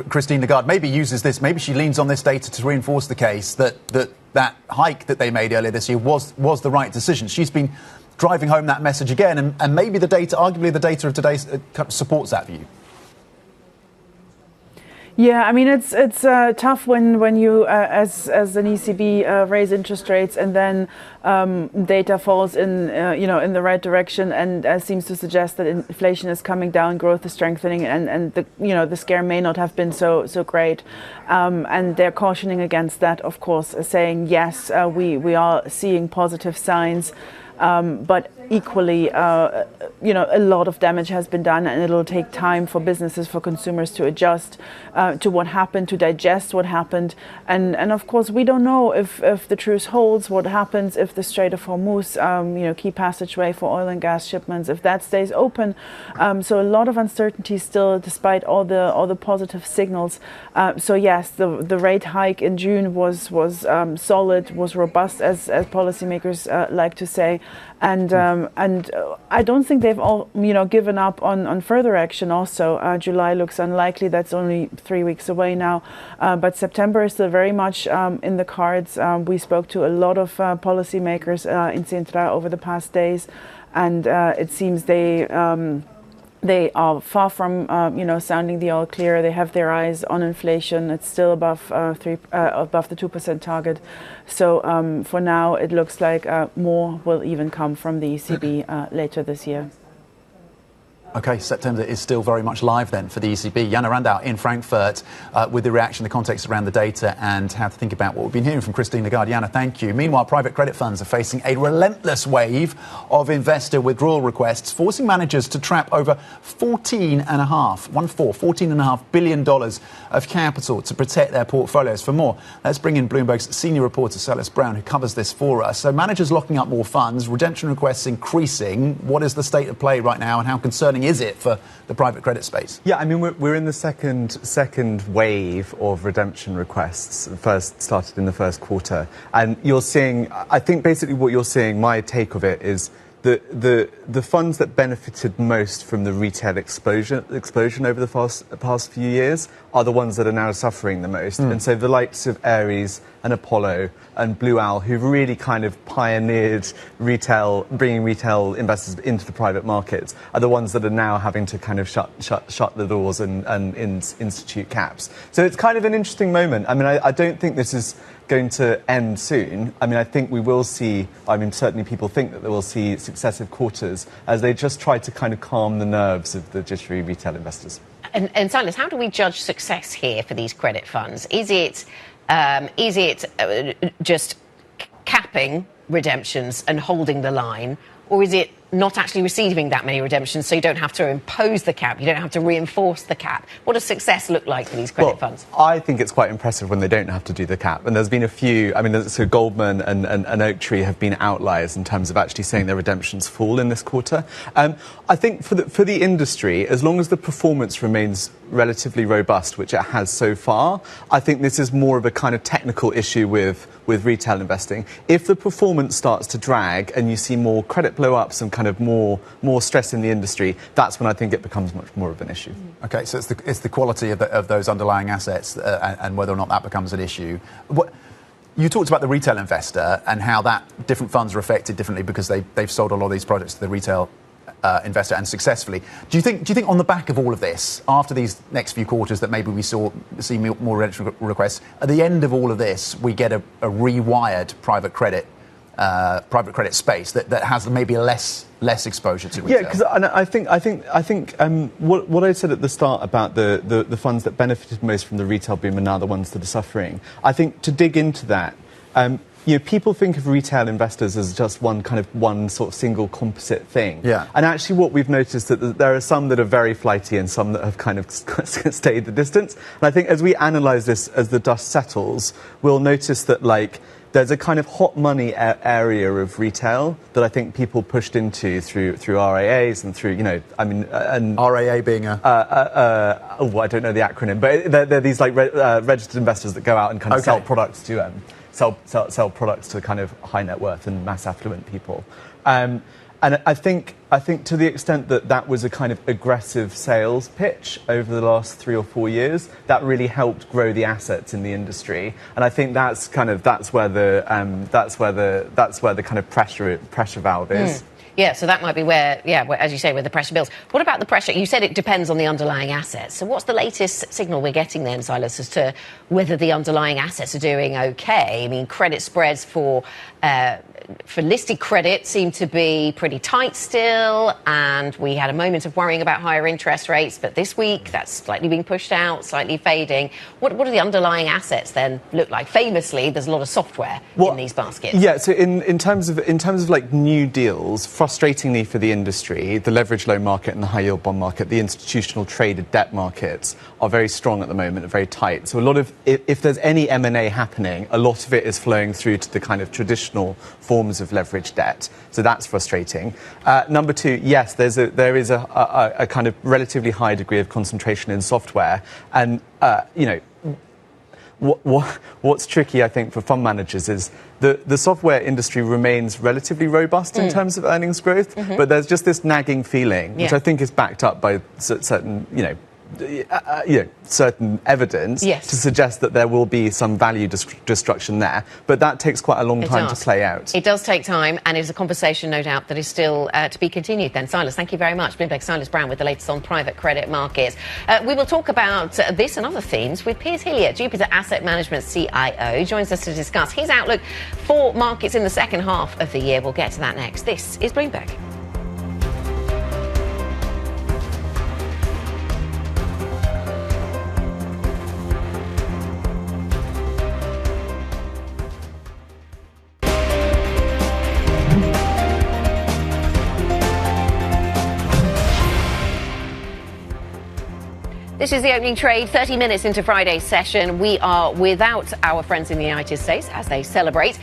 Christine Lagarde maybe uses this, maybe she leans on this data to reinforce the case that hike that they made earlier this year was the right decision. She's been driving home that message again, and maybe arguably the data of today supports that view. Yeah, I mean, it's tough when you, as an ECB, raise interest rates and then data falls in the right direction, and seems to suggest that inflation is coming down, growth is strengthening, and the scare may not have been so great, and they're cautioning against that, of course, saying yes, we are seeing positive signs. But equally, a lot of damage has been done, and it'll take time for businesses, for consumers to adjust to what happened, to digest what happened. And of course, we don't know if the truce holds, what happens if the Strait of Hormuz, key passageway for oil and gas shipments, if that stays open. So a lot of uncertainty still, despite all the positive signals. So yes, the rate hike in June was solid, was robust, as policymakers like to say. And I don't think they've all given up on further action. Also, July looks unlikely. That's only 3 weeks away now. But September is still very much in the cards. We spoke to a lot of policymakers in Sintra over the past days, and it seems they are far from sounding the all clear. They have their eyes on inflation. It's still above the 2% target. So for now, it looks like more will even come from the ECB later this year. OK, September is still very much live then for the ECB. Jana Randau in Frankfurt with the reaction, the context around the data and how to think about what we've been hearing from Christine Lagarde. Jana, thank you. Meanwhile, private credit funds are facing a relentless wave of investor withdrawal requests, forcing managers to trap over $14.5 billion of capital to protect their portfolios. For more, let's bring in Bloomberg's senior reporter, Celeste Brown, who covers this for us. So managers locking up more funds, redemption requests increasing. What is the state of play right now, and how concerning is it for the private credit space? Yeah, I mean, we're in the second wave of redemption requests. First started in the first quarter, and you're seeing, I think basically what you're seeing, my take of it is the funds that benefited most from the retail explosion over the past few years are the ones that are now suffering the most. And so the likes of Ares and Apollo and Blue Owl, who've really kind of pioneered retail, bringing retail investors into the private markets, are the ones that are now having to kind of shut the doors and institute caps. So it's kind of an interesting moment. I mean, I don't think this is going to end soon. I mean, I think we will see, certainly people think that they will see successive quarters as they just try to kind of calm the nerves of the judiciary retail investors. And Silas, how do we judge success here for these credit funds? Is it just capping redemptions and holding the line, or is it not actually receiving that many redemptions, so you don't have to impose the cap, you don't have to reinforce the cap? What does success look like for these credit funds? I think it's quite impressive when they don't have to do the cap. And there's been a few, so Goldman and Oaktree have been outliers in terms of actually saying their redemptions fall in this quarter. I think for the industry, as long as the performance remains relatively robust, which it has so far, I think this is more of a kind of technical issue with retail investing. If the performance starts to drag and you see more credit blow-ups and kind of more stress in the industry, that's when I think it becomes much more of an issue. Okay, so it's the quality of those underlying assets and whether or not that becomes an issue. You talked about the retail investor and how that different funds are affected differently because they've sold a lot of these projects to the retail investor and successfully. Do you think on the back of all of this, after these next few quarters that maybe we see more redemption requests, at the end of all of this, we get a rewired private credit space that has maybe less exposure to retail? Yeah, because I think what I said at the start about the funds that benefited most from the retail boom are now the ones that are suffering. I think to dig into that, people think of retail investors as just one sort of single composite thing. Yeah. And actually what we've noticed that there are some that are very flighty and some that have kind of stayed the distance. And I think as we analyse this, as the dust settles, we'll notice that there's a kind of hot money area of retail that I think people pushed into through RIAs and through, and RIA being a... I don't know the acronym, but they're these registered investors that go out and kind of sell products to sell products to kind of high net worth and mass affluent people. And I think to the extent that was a kind of aggressive sales pitch over the last 3 or 4 years, that really helped grow the assets in the industry. And I think that's where the kind of pressure valve is. Yeah, so that might be where, as you say, where the pressure builds. What about the pressure? You said it depends on the underlying assets. So what's the latest signal we're getting then, Silas, as to whether the underlying assets are doing okay? I mean, credit spreads for listed credit seem to be pretty tight still, and we had a moment of worrying about higher interest rates, but this week that's slightly being pushed out, slightly fading. What do the underlying assets then look like? Famously, there's a lot of software in these baskets. Yeah, so in terms of like new deals, frustratingly for the industry, the leveraged loan market and the high yield bond market, the institutional traded debt markets are very strong at the moment, very tight. So a lot of, if there's any M&A happening, a lot of it is flowing through to the kind of traditional forms of leveraged debt. So that's frustrating. Number two, yes, there is a kind of relatively high degree of concentration in software. And, what's tricky, I think, for fund managers is the software industry remains relatively robust in terms of earnings growth, but there's just this nagging feeling, which I think is backed up by certain, certain evidence to suggest that there will be some value destruction there. But that takes quite a long time to play out. It does take time, and it's a conversation, no doubt, that is still to be continued then. Silas, thank you very much. Bloomberg's Silas Brown with the latest on private credit markets. We will talk about this and other themes with Piers Hillier, Jupiter Asset Management CIO. He joins us to discuss his outlook for markets in the second half of the year. We'll get to that next. This is Bloomberg. This is the opening trade, 30 minutes into Friday's session. We are without our friends in the United States as they celebrate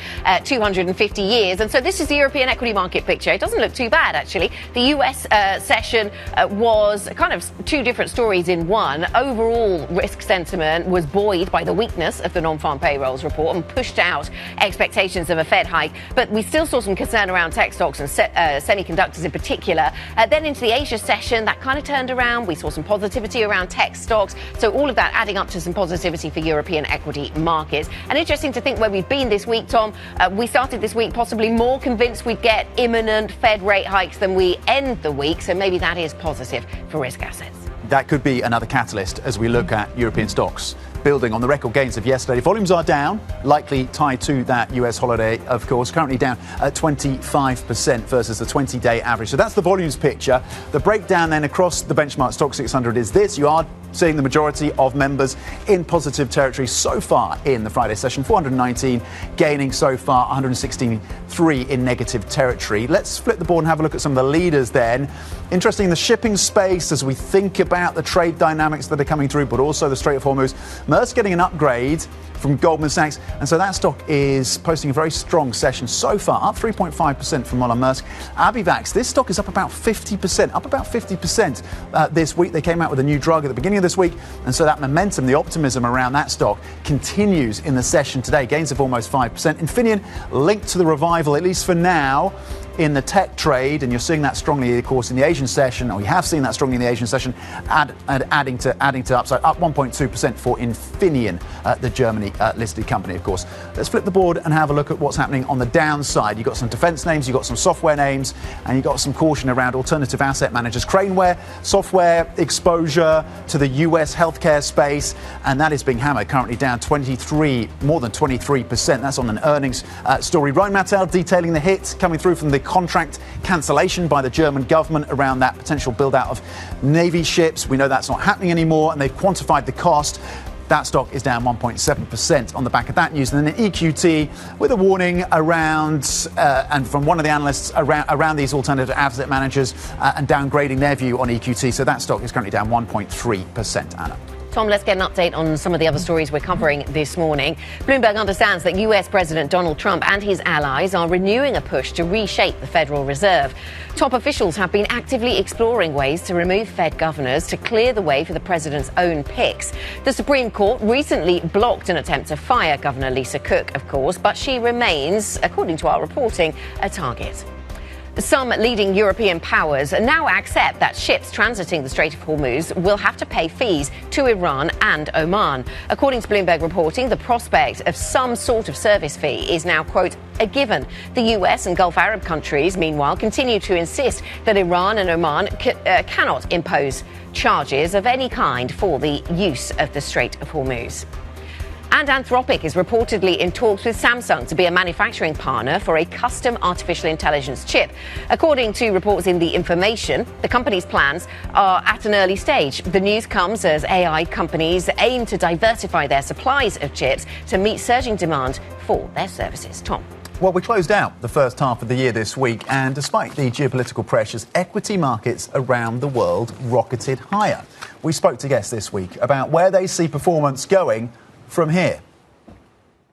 250 years. And so this is the European equity market picture. It doesn't look too bad, actually. The US session was kind of two different stories in one. Overall risk sentiment was buoyed by the weakness of the non-farm payrolls report and pushed out expectations of a Fed hike. But we still saw some concern around tech stocks and semiconductors in particular. Then into the Asia session, that kind of turned around. We saw some positivity around tech stocks. So all of that adding up to some positivity for European equity markets. And interesting to think where we've been this week, Tom. We started this week possibly more convinced we'd get imminent Fed rate hikes than we end the week. So maybe that is positive for risk assets. That could be another catalyst as we look at European stocks. building on the record gains of yesterday. Volumes are down, likely tied to that US holiday, of course, currently down at 25% versus the 20-day average. So that's the volumes picture. The breakdown then across the benchmark Stoxx 600 is this. You are seeing the majority of members in positive territory so far in the Friday session. 419 gaining so far, 163 in negative territory. Let's flip the board and have a look at some of the leaders then. Interesting in the shipping space as we think about the trade dynamics that are coming through, but also the Strait of Hormuz. Maersk getting an upgrade from Goldman Sachs, and so that stock is posting a very strong session so far, up 3.5% from Roland Maersk. Abivax, this stock is up about 50%, this week. They came out with a new drug at the beginning of this week, and so that momentum, the optimism around that stock continues in the session today. Gains of almost 5%. Infineon linked to the revival, at least for now, in the tech trade, and you're seeing that strongly, of course, in the Asian session, or we have seen that strongly in the Asian session, adding to upside, up 1.2% for Infineon, the Germany listed company, of course. Let's flip the board and have a look at what's happening on the downside. You've got some defense names, you've got some software names, and you've got some caution around alternative asset managers. Craneware, software exposure to the US healthcare space, and that is being hammered, currently down more than 23%. That's on an earnings story. Rheinmetall detailing the hit coming through from the contract cancellation by the German government around that potential build-out of Navy ships. We know that's not happening anymore, and they've quantified the cost. That stock is down 1.7% on the back of that news. And then EQT with a warning around, and from one of the analysts around these alternative asset managers and downgrading their view on EQT. So that stock is currently down 1.3%, Anna. Tom, let's get an update on some of the other stories we're covering this morning. Bloomberg understands that US President Donald Trump and his allies are renewing a push to reshape the Federal Reserve. Top officials have been actively exploring ways to remove Fed governors to clear the way for the president's own picks. The Supreme Court recently blocked an attempt to fire Governor Lisa Cook, of course, but she remains, according to our reporting, a target. Some leading European powers now accept that ships transiting the Strait of Hormuz will have to pay fees to Iran and Oman. According to Bloomberg reporting, the prospect of some sort of service fee is now, quote, a given. The US and Gulf Arab countries, meanwhile, continue to insist that Iran and Oman cannot impose charges of any kind for the use of the Strait of Hormuz. And Anthropic is reportedly in talks with Samsung to be a manufacturing partner for a custom artificial intelligence chip. According to reports in The Information, the company's plans are at an early stage. The news comes as AI companies aim to diversify their supplies of chips to meet surging demand for their services. Tom. Well, we closed out the first half of the year this week, and despite the geopolitical pressures, equity markets around the world rocketed higher. We spoke to guests this week about where they see performance going from here.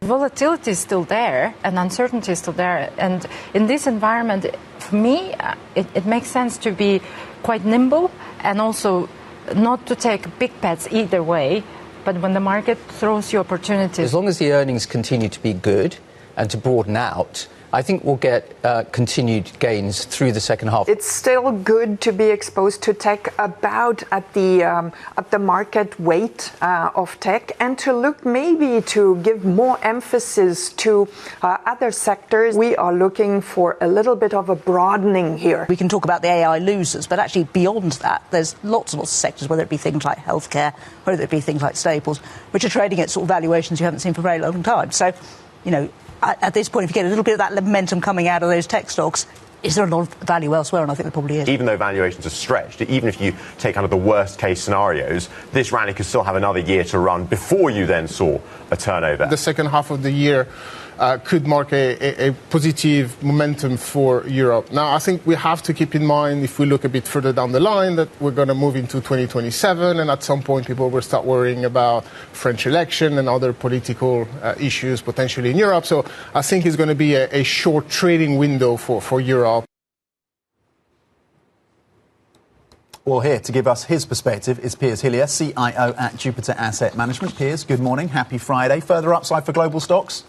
Volatility is still there and uncertainty is still there. And in this environment, for me, it makes sense to be quite nimble and also not to take big bets either way. But when the market throws you opportunities. As long as the earnings continue to be good and to broaden out, I think we'll get continued gains through the second half. It's still good to be exposed to tech about at the market weight of tech, and to look maybe to give more emphasis to other sectors. We are looking for a little bit of a broadening here. We can talk about the AI losers, but actually beyond that, there's lots and lots of sectors, whether it be things like healthcare, whether it be things like staples, which are trading at sort of valuations you haven't seen for a very long time. So, you know, at this point, if you get a little bit of that momentum coming out of those tech stocks, is there a lot of value elsewhere? And I think there probably is. Even though valuations are stretched, even if you take kind of the worst case scenarios, this rally could still have another year to run before you then saw a turnover. The second half of the year could mark a positive momentum for Europe. Now, I think we have to keep in mind, if we look a bit further down the line, that we're going to move into 2027, and at some point people will start worrying about French election and other political issues potentially in Europe. So I think it's going to be a short trading window for Europe. Well, here to give us his perspective is Piers Hillier, CIO at Jupiter Asset Management. Piers, good morning. Happy Friday. Further upside for global stocks?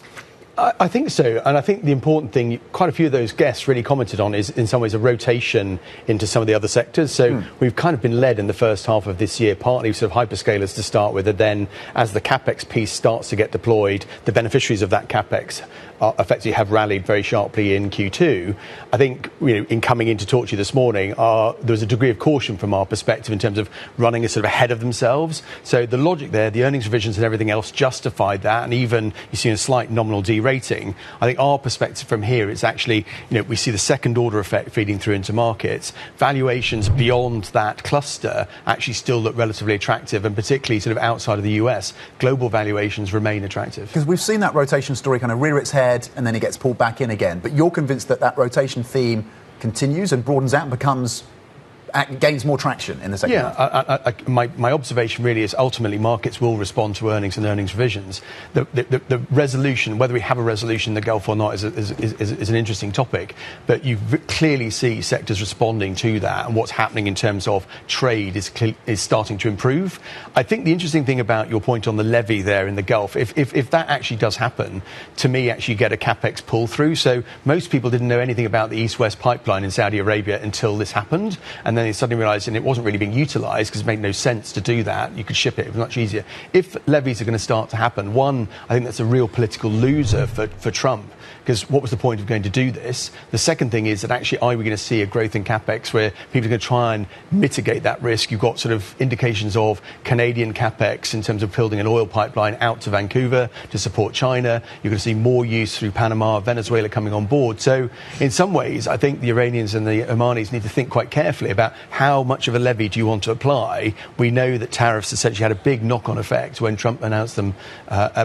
I think so. And I think the important thing, quite a few of those guests really commented on, is in some ways a rotation into some of the other sectors. So we've kind of been led in the first half of this year, partly sort of hyperscalers to start with, and then as the CapEx piece starts to get deployed, the beneficiaries of that CapEx effectively have rallied very sharply in Q2. I think, in coming in to talk to you this morning, there was a degree of caution from our perspective in terms of running a sort of ahead of themselves. So the logic there, the earnings revisions and everything else justified that, and even you've seen a slight nominal derating. I think our perspective from here is actually, we see the second order effect feeding through into markets. Valuations beyond that cluster actually still look relatively attractive, and particularly sort of outside of the US, global valuations remain attractive. Because we've seen that rotation story kind of rear its head and then it gets pulled back in again. But you're convinced that that rotation theme continues and broadens out and gains more traction in the second half? My observation really is ultimately markets will respond to earnings and earnings revisions. The resolution, whether we have a resolution in the Gulf or not, is an interesting topic. But you clearly see sectors responding to that, and what's happening in terms of trade is starting to improve. I think the interesting thing about your point on the levy there in the Gulf, if that actually does happen, to me, actually you get a capex pull through. So most people didn't know anything about the East-West pipeline in Saudi Arabia until this happened, and then they suddenly realised, and it wasn't really being utilised because it made no sense to do that. You could ship it was much easier. If levies are going to start to happen, one, I think that's a real political loser for Trump, because what was the point of going to do this? The second thing is that actually, are we going to see a growth in capex where people are going to try and mitigate that risk? You've got sort of indications of Canadian capex in terms of building an oil pipeline out to Vancouver to support China. You're going to see more use through Panama, Venezuela coming on board. So in some ways, I think the Iranians and the Omanis need to think quite carefully about how much of a levy do you want to apply. We know that tariffs essentially had a big knock-on effect when Trump announced them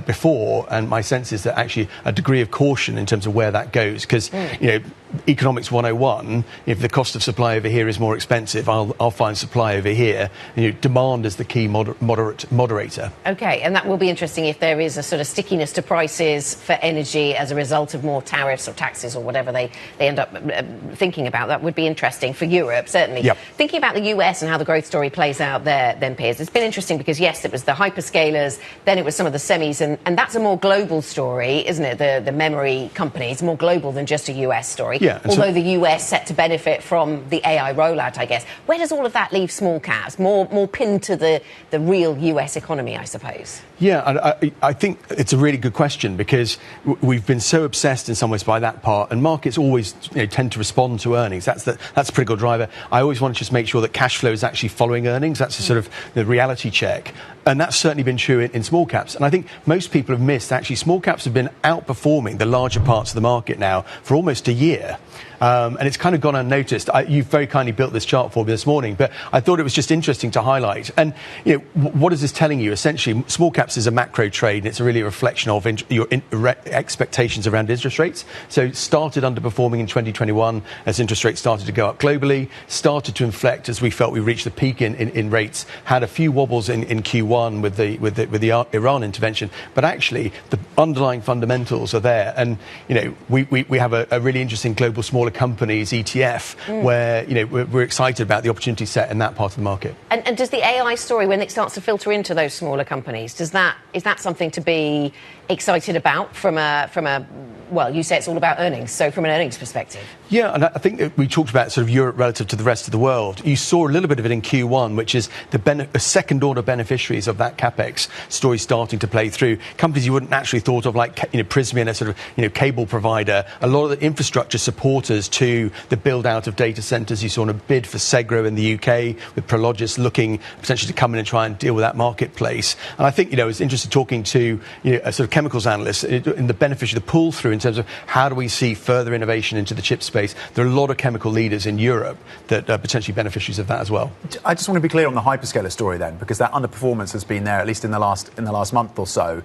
before, and my sense is that actually a degree of caution in terms of where that goes, because economics 101, if the cost of supply over here is more expensive, I'll find supply over here. Demand is the key moderator. Okay, and that will be interesting if there is a sort of stickiness to prices for energy as a result of more tariffs or taxes or whatever they end up thinking about. That would be interesting for Europe, certainly. Yep. Thinking about the US and how the growth story plays out there, then, Piers, it's been interesting because, yes, it was the hyperscalers, then it was some of the semis, and that's a more global story, isn't it? The memory companies, more global than just a US story. Yeah, although the US set to benefit from the AI rollout, I guess. Where does all of that leave small caps? More pinned to the real US economy, I suppose. Yeah, and I think it's a really good question, because we've been so obsessed in some ways by that part, and markets always tend to respond to earnings. That's a pretty good driver. I always want to just make sure that cash flow is actually following earnings. That's a sort of the reality check. And that's certainly been true in small caps. And I think most people have missed, actually, small caps have been outperforming the larger parts of the market now for almost a year. And it's kind of gone unnoticed. You've very kindly built this chart for me this morning, but I thought it was just interesting to highlight. And what is this telling you? Essentially, small caps is a macro trade, and it's really a reflection of your expectations around interest rates. So it started underperforming in 2021 as interest rates started to go up globally, started to inflect as we felt we reached the peak in rates, had a few wobbles in Q1 with the Iran intervention, but actually the underlying fundamentals are there. And we have a really interesting global smaller companies ETF where we're excited about the opportunity set in that part of the market. And does the AI story, when it starts to filter into those smaller companies, is that something to be excited about from a well, you say it's all about earnings, so from an earnings perspective? Yeah, and I think we talked about sort of Europe relative to the rest of the world. You saw a little bit of it in Q1, which is the second-order beneficiaries of that capex story starting to play through. Companies you wouldn't naturally thought of, like Prysmian, a sort of cable provider. A lot of the infrastructure supporters to the build-out of data centres. You saw a bid for Segro in the UK, with Prologis looking potentially to come in and try and deal with that marketplace. And I think I was interested talking to a sort of chemicals analyst in the benefit of the pull-through in terms of how do we see further innovation into the chip space. There are a lot of chemical leaders in Europe that are potentially beneficiaries of that as well. I just want to be clear on the hyperscaler story then, because that underperformance has been there, at least in the last month or so,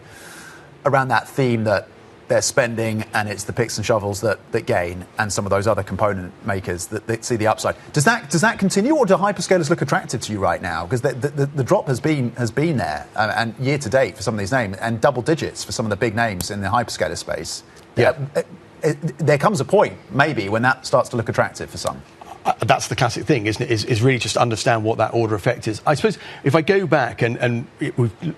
around that theme that they're spending and it's the picks and shovels that gain, and some of those other component makers that see the upside. Does that continue, or do hyperscalers look attractive to you right now? Because the drop has been there, and year to date for some of these names, and double digits for some of the big names in the hyperscaler space. Yeah. There comes a point, maybe, when that starts to look attractive for some. that's the classic thing, isn't it? Is really just understand what that order effect is. I suppose if I go back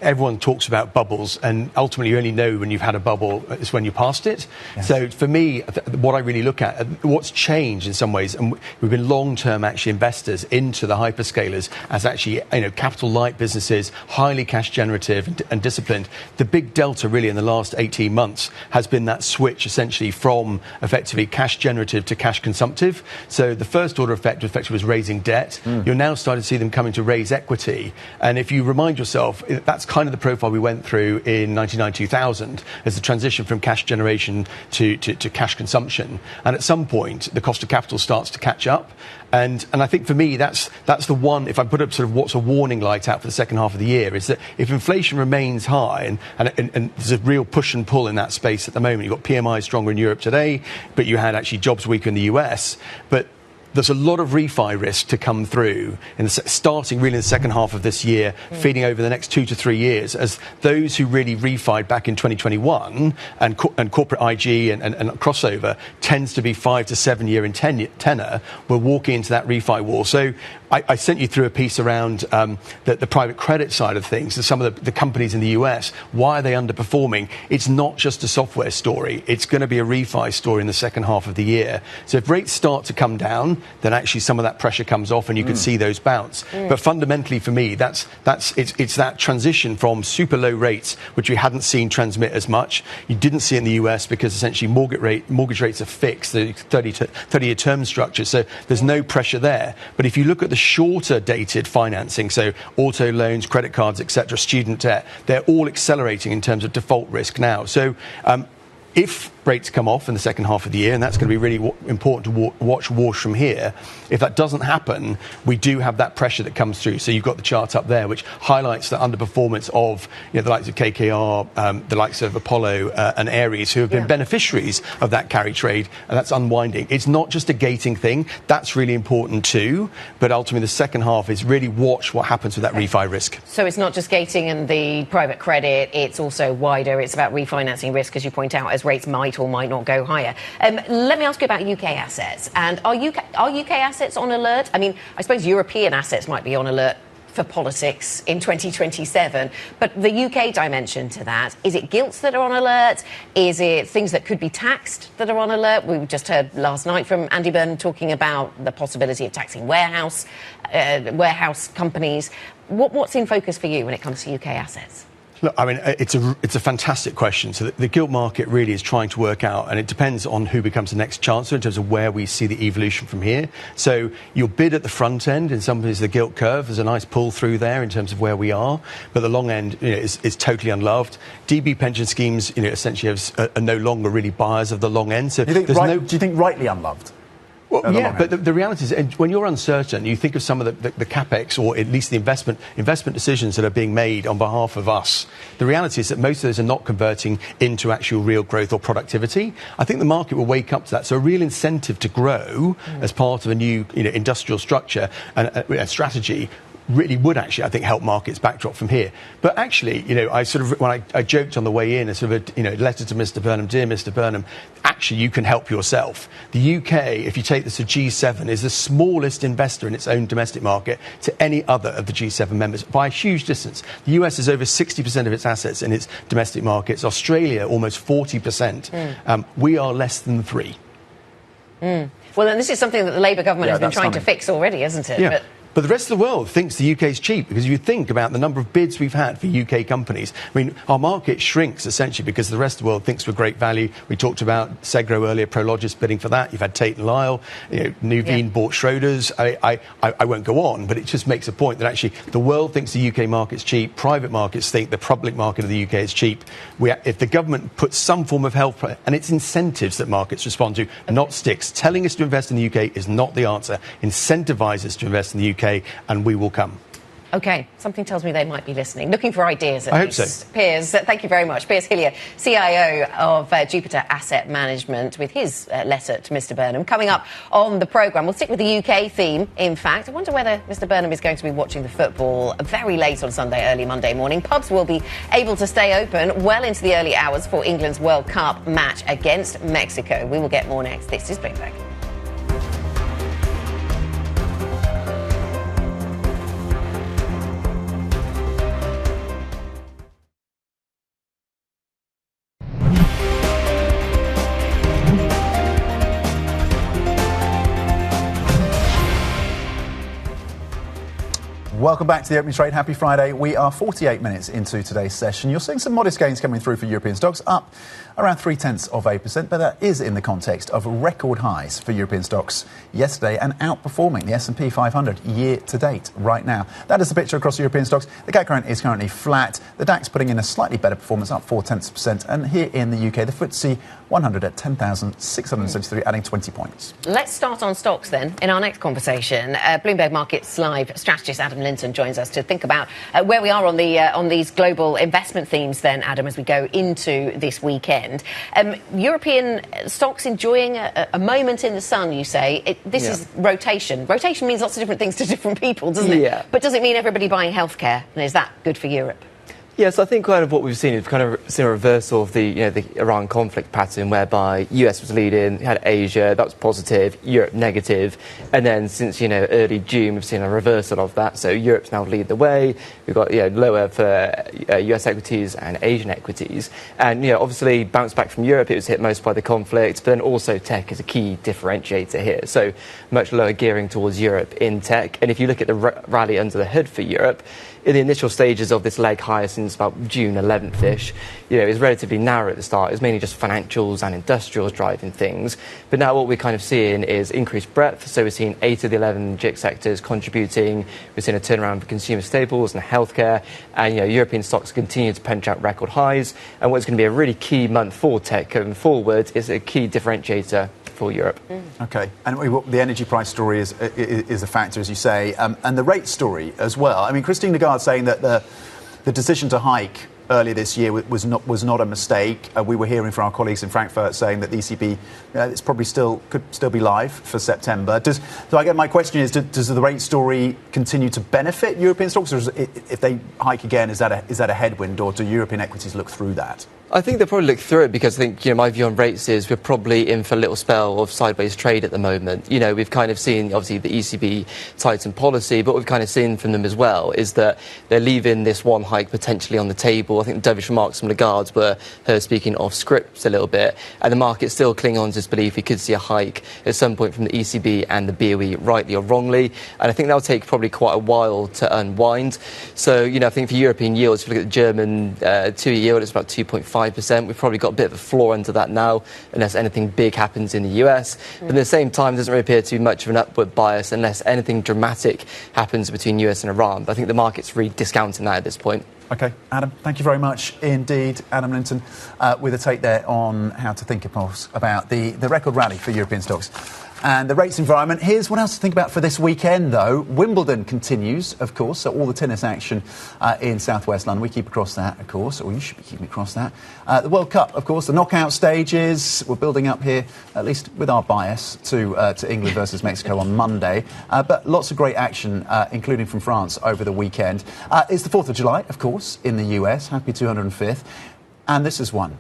everyone talks about bubbles, and ultimately you only know when you've had a bubble is when you passed it. Yes. So for me, what I really look at, what's changed in some ways, and we've been long-term actually investors into the hyperscalers as actually capital light businesses, highly cash generative and disciplined. The big delta really in the last 18 months has been that switch essentially from effectively cash generative to cash consumptive. So the first order effect effectively was raising debt. You're now starting to see them coming to raise equity. And if you remind yourself, that's kind of the profile we went through in 1999-2000 as the transition from cash generation to cash consumption. And at some point, the cost of capital starts to catch up. And I think for me, that's the one, if I put up sort of what's a warning light out for the second half of the year, is that if inflation remains high, and there's a real push and pull in that space at the moment, you've got PMI stronger in Europe today, but you had actually jobs weaker in the US, but there's a lot of refi risk to come through, starting really in the second half of this year, feeding over the next 2 to 3 years, as those who really refied back in 2021 and corporate IG and crossover tends to be 5 to 7 year in tenor, we're walking into that refi wall. So I sent you through a piece around the private credit side of things, and some of the companies in the US. Why are they underperforming? It's not just a software story. It's going to be a refi story in the second half of the year. So if rates start to come down, then actually some of that pressure comes off and you can see those bounce. But fundamentally for me, it's that transition from super low rates, which we hadn't seen transmit as much. You didn't see it in the US because essentially mortgage rates are fixed, the 30-year term structure, so there's no pressure there. But if you look at the shorter dated financing, so auto loans, credit cards, etc., student debt, they're all accelerating in terms of default risk now. So if rates come off in the second half of the year, and that's going to be really important to watch wash from here. If that doesn't happen, we do have that pressure that comes through. So you've got the chart up there, which highlights the underperformance of the likes of KKR, the likes of Apollo and Ares, who have been beneficiaries of that carry trade, and that's unwinding. It's not just a gating thing. That's really important too. But ultimately, the second half is really watch what happens with that refi risk. So it's not just gating and the private credit. It's also wider. It's about refinancing risk, as you point out, as rates might or might not go higher. Let me ask you about UK assets. And are UK assets on alert? I mean, I suppose European assets might be on alert for politics in 2027. But the UK dimension to that, is it gilts that are on alert? Is it things that could be taxed that are on alert? We just heard last night from Andy Burnham talking about the possibility of taxing warehouse companies. What's in focus for you when it comes to UK assets? Look, I mean, it's a fantastic question. So the gilt market really is trying to work out, and it depends on who becomes the next chancellor in terms of where we see the evolution from here. So you'll bid at the front end in some ways the gilt curve. There's a nice pull through there in terms of where we are, but the long end is totally unloved. DB pension schemes essentially are no longer really buyers of the long end. So do you think rightly unloved? Well, yeah, but the reality is, when you're uncertain, you think of some of the capex, or at least the investment decisions that are being made on behalf of us. The reality is that most of those are not converting into actual real growth or productivity. I think the market will wake up to that. So a real incentive to grow as part of a new industrial structure and strategy really would actually, I think, help markets backdrop from here. But actually, I sort of, when I joked on the way in, a sort of a letter to Mr. Burnham, dear Mr. Burnham, actually you can help yourself. The UK, if you take this to G7, is the smallest investor in its own domestic market to any other of the G7 members by a huge distance. The US is over 60% of its assets in its domestic markets. Australia, almost 40%. We are less than 3%. Well, then this is something that the Labour government has been trying to fix already, isn't it? Yeah. But the rest of the world thinks the UK is cheap, because if you think about the number of bids we've had for UK companies, I mean, our market shrinks essentially because the rest of the world thinks we're great value. We talked about Segro earlier, Prologis bidding for that. You've had Tate & Lyle, Nuveen bought Schroders. I won't go on, but it just makes a point that actually the world thinks the UK market's cheap. Private markets think the public market of the UK is cheap. If the government puts some form of health, and it's incentives that markets respond to, not sticks. Telling us to invest in the UK is not the answer. Incentivise us to invest in the UK, and we will come. OK, something tells me they might be listening, looking for ideas at least. I hope so. Piers, thank you very much. Piers Hillier, CIO of Jupiter Asset Management, with his letter to Mr. Burnham. Coming up on the programme, we'll stick with the UK theme, in fact. I wonder whether Mr. Burnham is going to be watching the football very late on Sunday, early Monday morning. Pubs will be able to stay open well into the early hours for England's World Cup match against Mexico. We will get more next. This is Bloomberg. Welcome back to the opening trade. Happy Friday. We are 48 minutes into today's session. You're seeing some modest gains coming through for European stocks, up around 0.3%, but that is in the context of record highs for European stocks yesterday and outperforming the S&P 500 year to date right now. That is the picture across European stocks. The CAC current is currently flat. The DAX putting in a slightly better performance, up 0.4%. And here in the UK, the FTSE 100 at 10,673, adding 20 points. Let's start on stocks then in our next conversation. Bloomberg Markets Live strategist Adam Linton joins us to think about where we are on these global investment themes then, Adam, as we go into this weekend. European stocks enjoying a moment in the sun, you say. This is rotation. Rotation means lots of different things to different people, doesn't it? Yeah. But does it mean everybody buying healthcare? And is that good for Europe? Yes, I think kind of what we've seen is kind of seen a reversal of the Iran conflict pattern, whereby US was leading, you had Asia, that was positive, Europe negative, and then since early June we've seen a reversal of that. So Europe's now lead the way. We've got lower for US equities and Asian equities, and obviously bounce back from Europe. It was hit most by the conflict, but then also tech is a key differentiator here. So much lower gearing towards Europe in tech, and if you look at the rally under the hood for Europe, in the initial stages of this leg higher since about June 11th-ish, it was relatively narrow at the start. It was mainly just financials and industrials driving things. But now what we're kind of seeing is increased breadth. So we're seeing 8 of the 11 GIC sectors contributing. We're seeing a turnaround for consumer staples and healthcare. And, European stocks continue to punch out record highs. And what's going to be a really key month for tech going forward is a key differentiator for Europe. OK. And the energy price story is a factor, as you say, and the rate story as well. I mean, Christine Lagarde saying that the decision to hike earlier this year was not a mistake. We were hearing from our colleagues in Frankfurt saying that the ECB it's probably could still be live for September. So I guess my question is, does the rate story continue to benefit European stocks, or if they hike again, is that a headwind, or do European equities look through that? I think they'll probably look through it, because I think, my view on rates is we're probably in for a little spell of sideways trade at the moment. We've kind of seen, obviously, the ECB tighten policy, but what we've kind of seen from them as well is that they're leaving this one hike potentially on the table. I think the dovish remarks from Lagarde were her speaking off script a little bit, and the market's still clinging on to this belief we could see a hike at some point from the ECB and the BOE, rightly or wrongly, and I think that'll take probably quite a while to unwind. So, I think for European yields, if you look at the German 2-year yield, it's about 2.5%. We've probably got a bit of a floor under that now, unless anything big happens in the US. But at the same time, there doesn't really appear to be much of an upward bias unless anything dramatic happens between US and Iran. But I think the market's really discounting that at this point. OK, Adam, thank you very much indeed. Adam Linton with a take there on how to think about the record rally for European stocks and the rates environment. Here's what else to think about for this weekend, though. Wimbledon continues, of course, so all the tennis action in southwest London. We keep across that, of course, or you should be keeping across that. The World Cup, of course, the knockout stages. We're building up here, at least with our bias, to England versus Mexico on Monday. But lots of great action, including from France over the weekend. It's the 4th of July, of course, in the US. Happy 205th. And this is one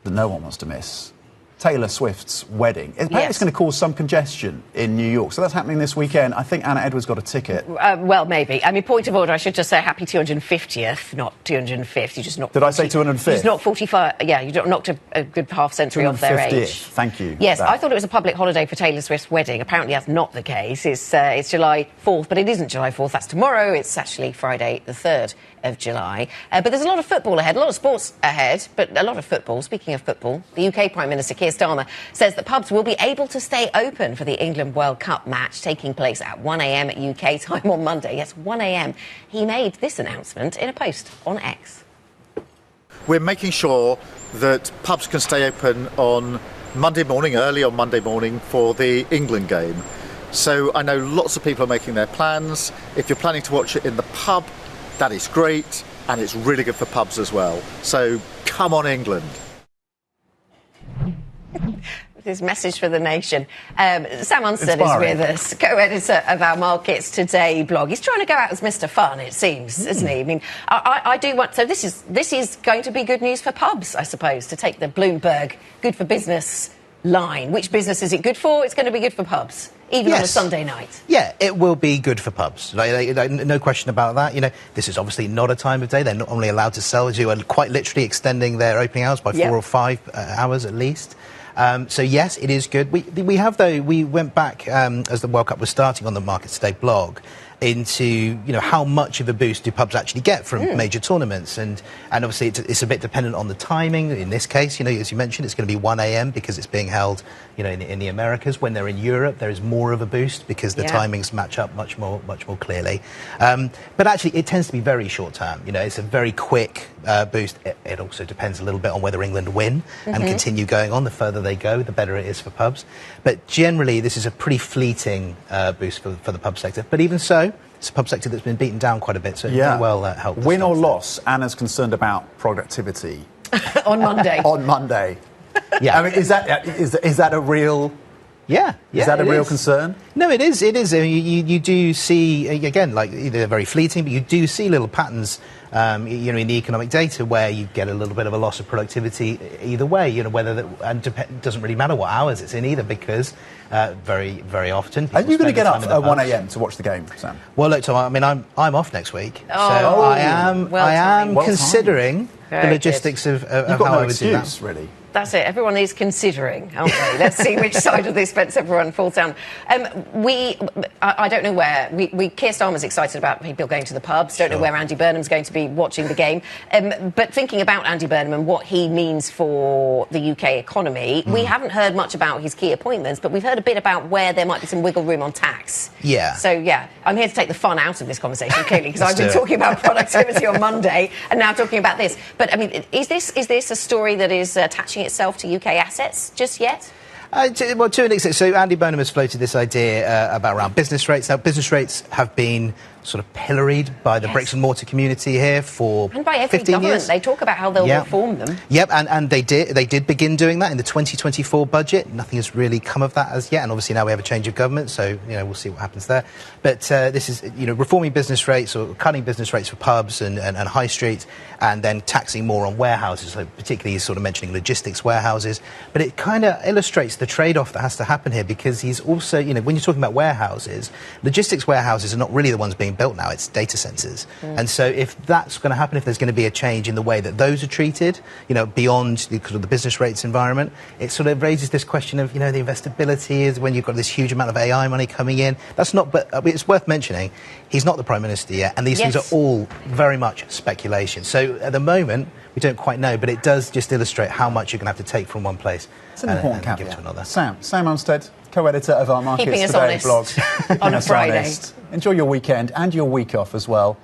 that no one wants to miss. Taylor Swift's wedding. Apparently it's going to cause some congestion in New York. So that's happening this weekend. I think Anna Edwards got a ticket. Well, maybe. I mean, point of order, I should just say happy 250th, not 205th. You just knocked. Did I say 205th? You just knocked 45. Yeah, you knocked a good half century off their age. Thank you. Yes, I thought it was a public holiday for Taylor Swift's wedding. Apparently that's not the case. It's July 4th, but it isn't July 4th. That's tomorrow. It's actually Friday the 3rd of July. But there's a lot of football ahead, a lot of sports ahead, but a lot of football. Speaking of football, the UK Prime Minister Keir Starmer says that pubs will be able to stay open for the England World Cup match taking place at 1 a.m. at UK time on Monday. Yes, 1 a.m. He made this announcement in a post on X. We're making sure that pubs can stay open on Monday morning, early on Monday morning, for the England game. So I know lots of people are making their plans. If you're planning to watch it in the pub, that is great, and it's really good for pubs as well. So come on, England. His message for the nation. Sam Unstead is with us, co-editor of our Markets Today blog. He's trying to go out as Mr. Fun, it seems, isn't he? I mean, I do want... So this is going to be good news for pubs, I suppose, to take the Bloomberg good for business line. Which business is it good for? It's going to be good for pubs, even on a Sunday night. Yeah, it will be good for pubs. No question about that. This is obviously not a time of day. They're not only allowed to sell, as you are quite literally extending their opening hours by 4 or 5 hours at least. So yes, it is good. We have, though, we went back as the World Cup was starting on the Markets Today blog, into how much of a boost do pubs actually get from major tournaments, and obviously it's a bit dependent on the timing. In this case, as you mentioned, it's going to be 1 a.m. because it's being held in the Americas. When they're in Europe, there is more of a boost because the timings match up much more clearly. But actually, it tends to be very short term. It's a very quick boost. It also depends a little bit on whether England win and continue going on. The further they go, the better it is for pubs. But generally, this is a pretty fleeting boost for the pub sector. But even so, it's a pub sector that's been beaten down quite a bit, so it may well help. Win or loss, Anna's concerned about productivity. On Monday. On Monday. Yeah. I mean, is that a real... Yeah, is that a real concern? No, it is. It is. You do see, again, like they're very fleeting, but you do see little patterns, in the economic data where you get a little bit of a loss of productivity either way. And it doesn't really matter what hours it's in either, because very, very often. Are you going to get up at 1 a.m. to watch the game, Sam? Well, look, Tom. I mean, I'm off next week, so I am considering the logistics of how I would do that. Really. That's it. Everyone is considering, aren't they? Let's see which side of this fence everyone falls down. I don't know where. Keir Starmer's excited about people going to the pubs. Don't know where Andy Burnham's going to be watching the game. But thinking about Andy Burnham and what he means for the UK economy, we haven't heard much about his key appointments, but we've heard a bit about where there might be some wiggle room on tax. Yeah. So, I'm here to take the fun out of this conversation, clearly, because I've been talking about productivity on Monday and now talking about this. But, I mean, is this a story that is attaching itself to UK assets just yet? To an extent. So Andy Burnham has floated this idea about around business rates. Now, business rates have been sort of pilloried by the bricks and mortar community here for 15 years. And by every government. They talk about how they'll reform them. Yep, and they did begin doing that in the 2024 budget. Nothing has really come of that as yet, and obviously now we have a change of government, so we'll see what happens there. But this is reforming business rates or cutting business rates for pubs and high streets, and then taxing more on warehouses. So particularly he's sort of mentioning logistics warehouses. But it kind of illustrates the trade-off that has to happen here, because he's also when you're talking about warehouses, logistics warehouses are not really the ones being built now, it's data centres. And so if that's going to happen, if there's going to be a change in the way that those are treated, beyond the business rates environment, it sort of raises this question of, the investability is when you've got this huge amount of AI money coming in. That's not, but it's worth mentioning, he's not the Prime Minister yet, and these things are all very much speculation. So at the moment, we don't quite know, but it does just illustrate how much you're going to have to take from one place and give to another. Sam Umstead, co-editor of our Markets Today blog. On a Friday. Enjoy your weekend and your week off as well.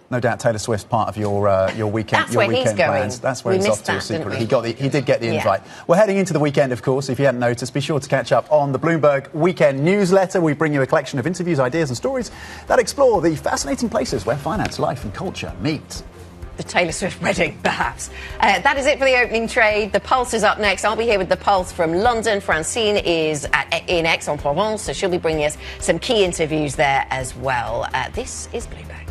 No doubt Taylor Swift's part of your weekend. That's where he's plans. going. That's where he's off to secretly. He did get the invite. We're heading into the weekend, of course. If you hadn't noticed, be sure to catch up on the Bloomberg Weekend newsletter. We bring you a collection of interviews, ideas and stories that explore the fascinating places where finance, life and culture meet. The Taylor Swift wedding, perhaps. That is it for the opening trade. The Pulse is up next. I'll be here with the Pulse from London. Francine is in Aix-en-Provence, so she'll be bringing us some key interviews there as well. This is Bloomberg.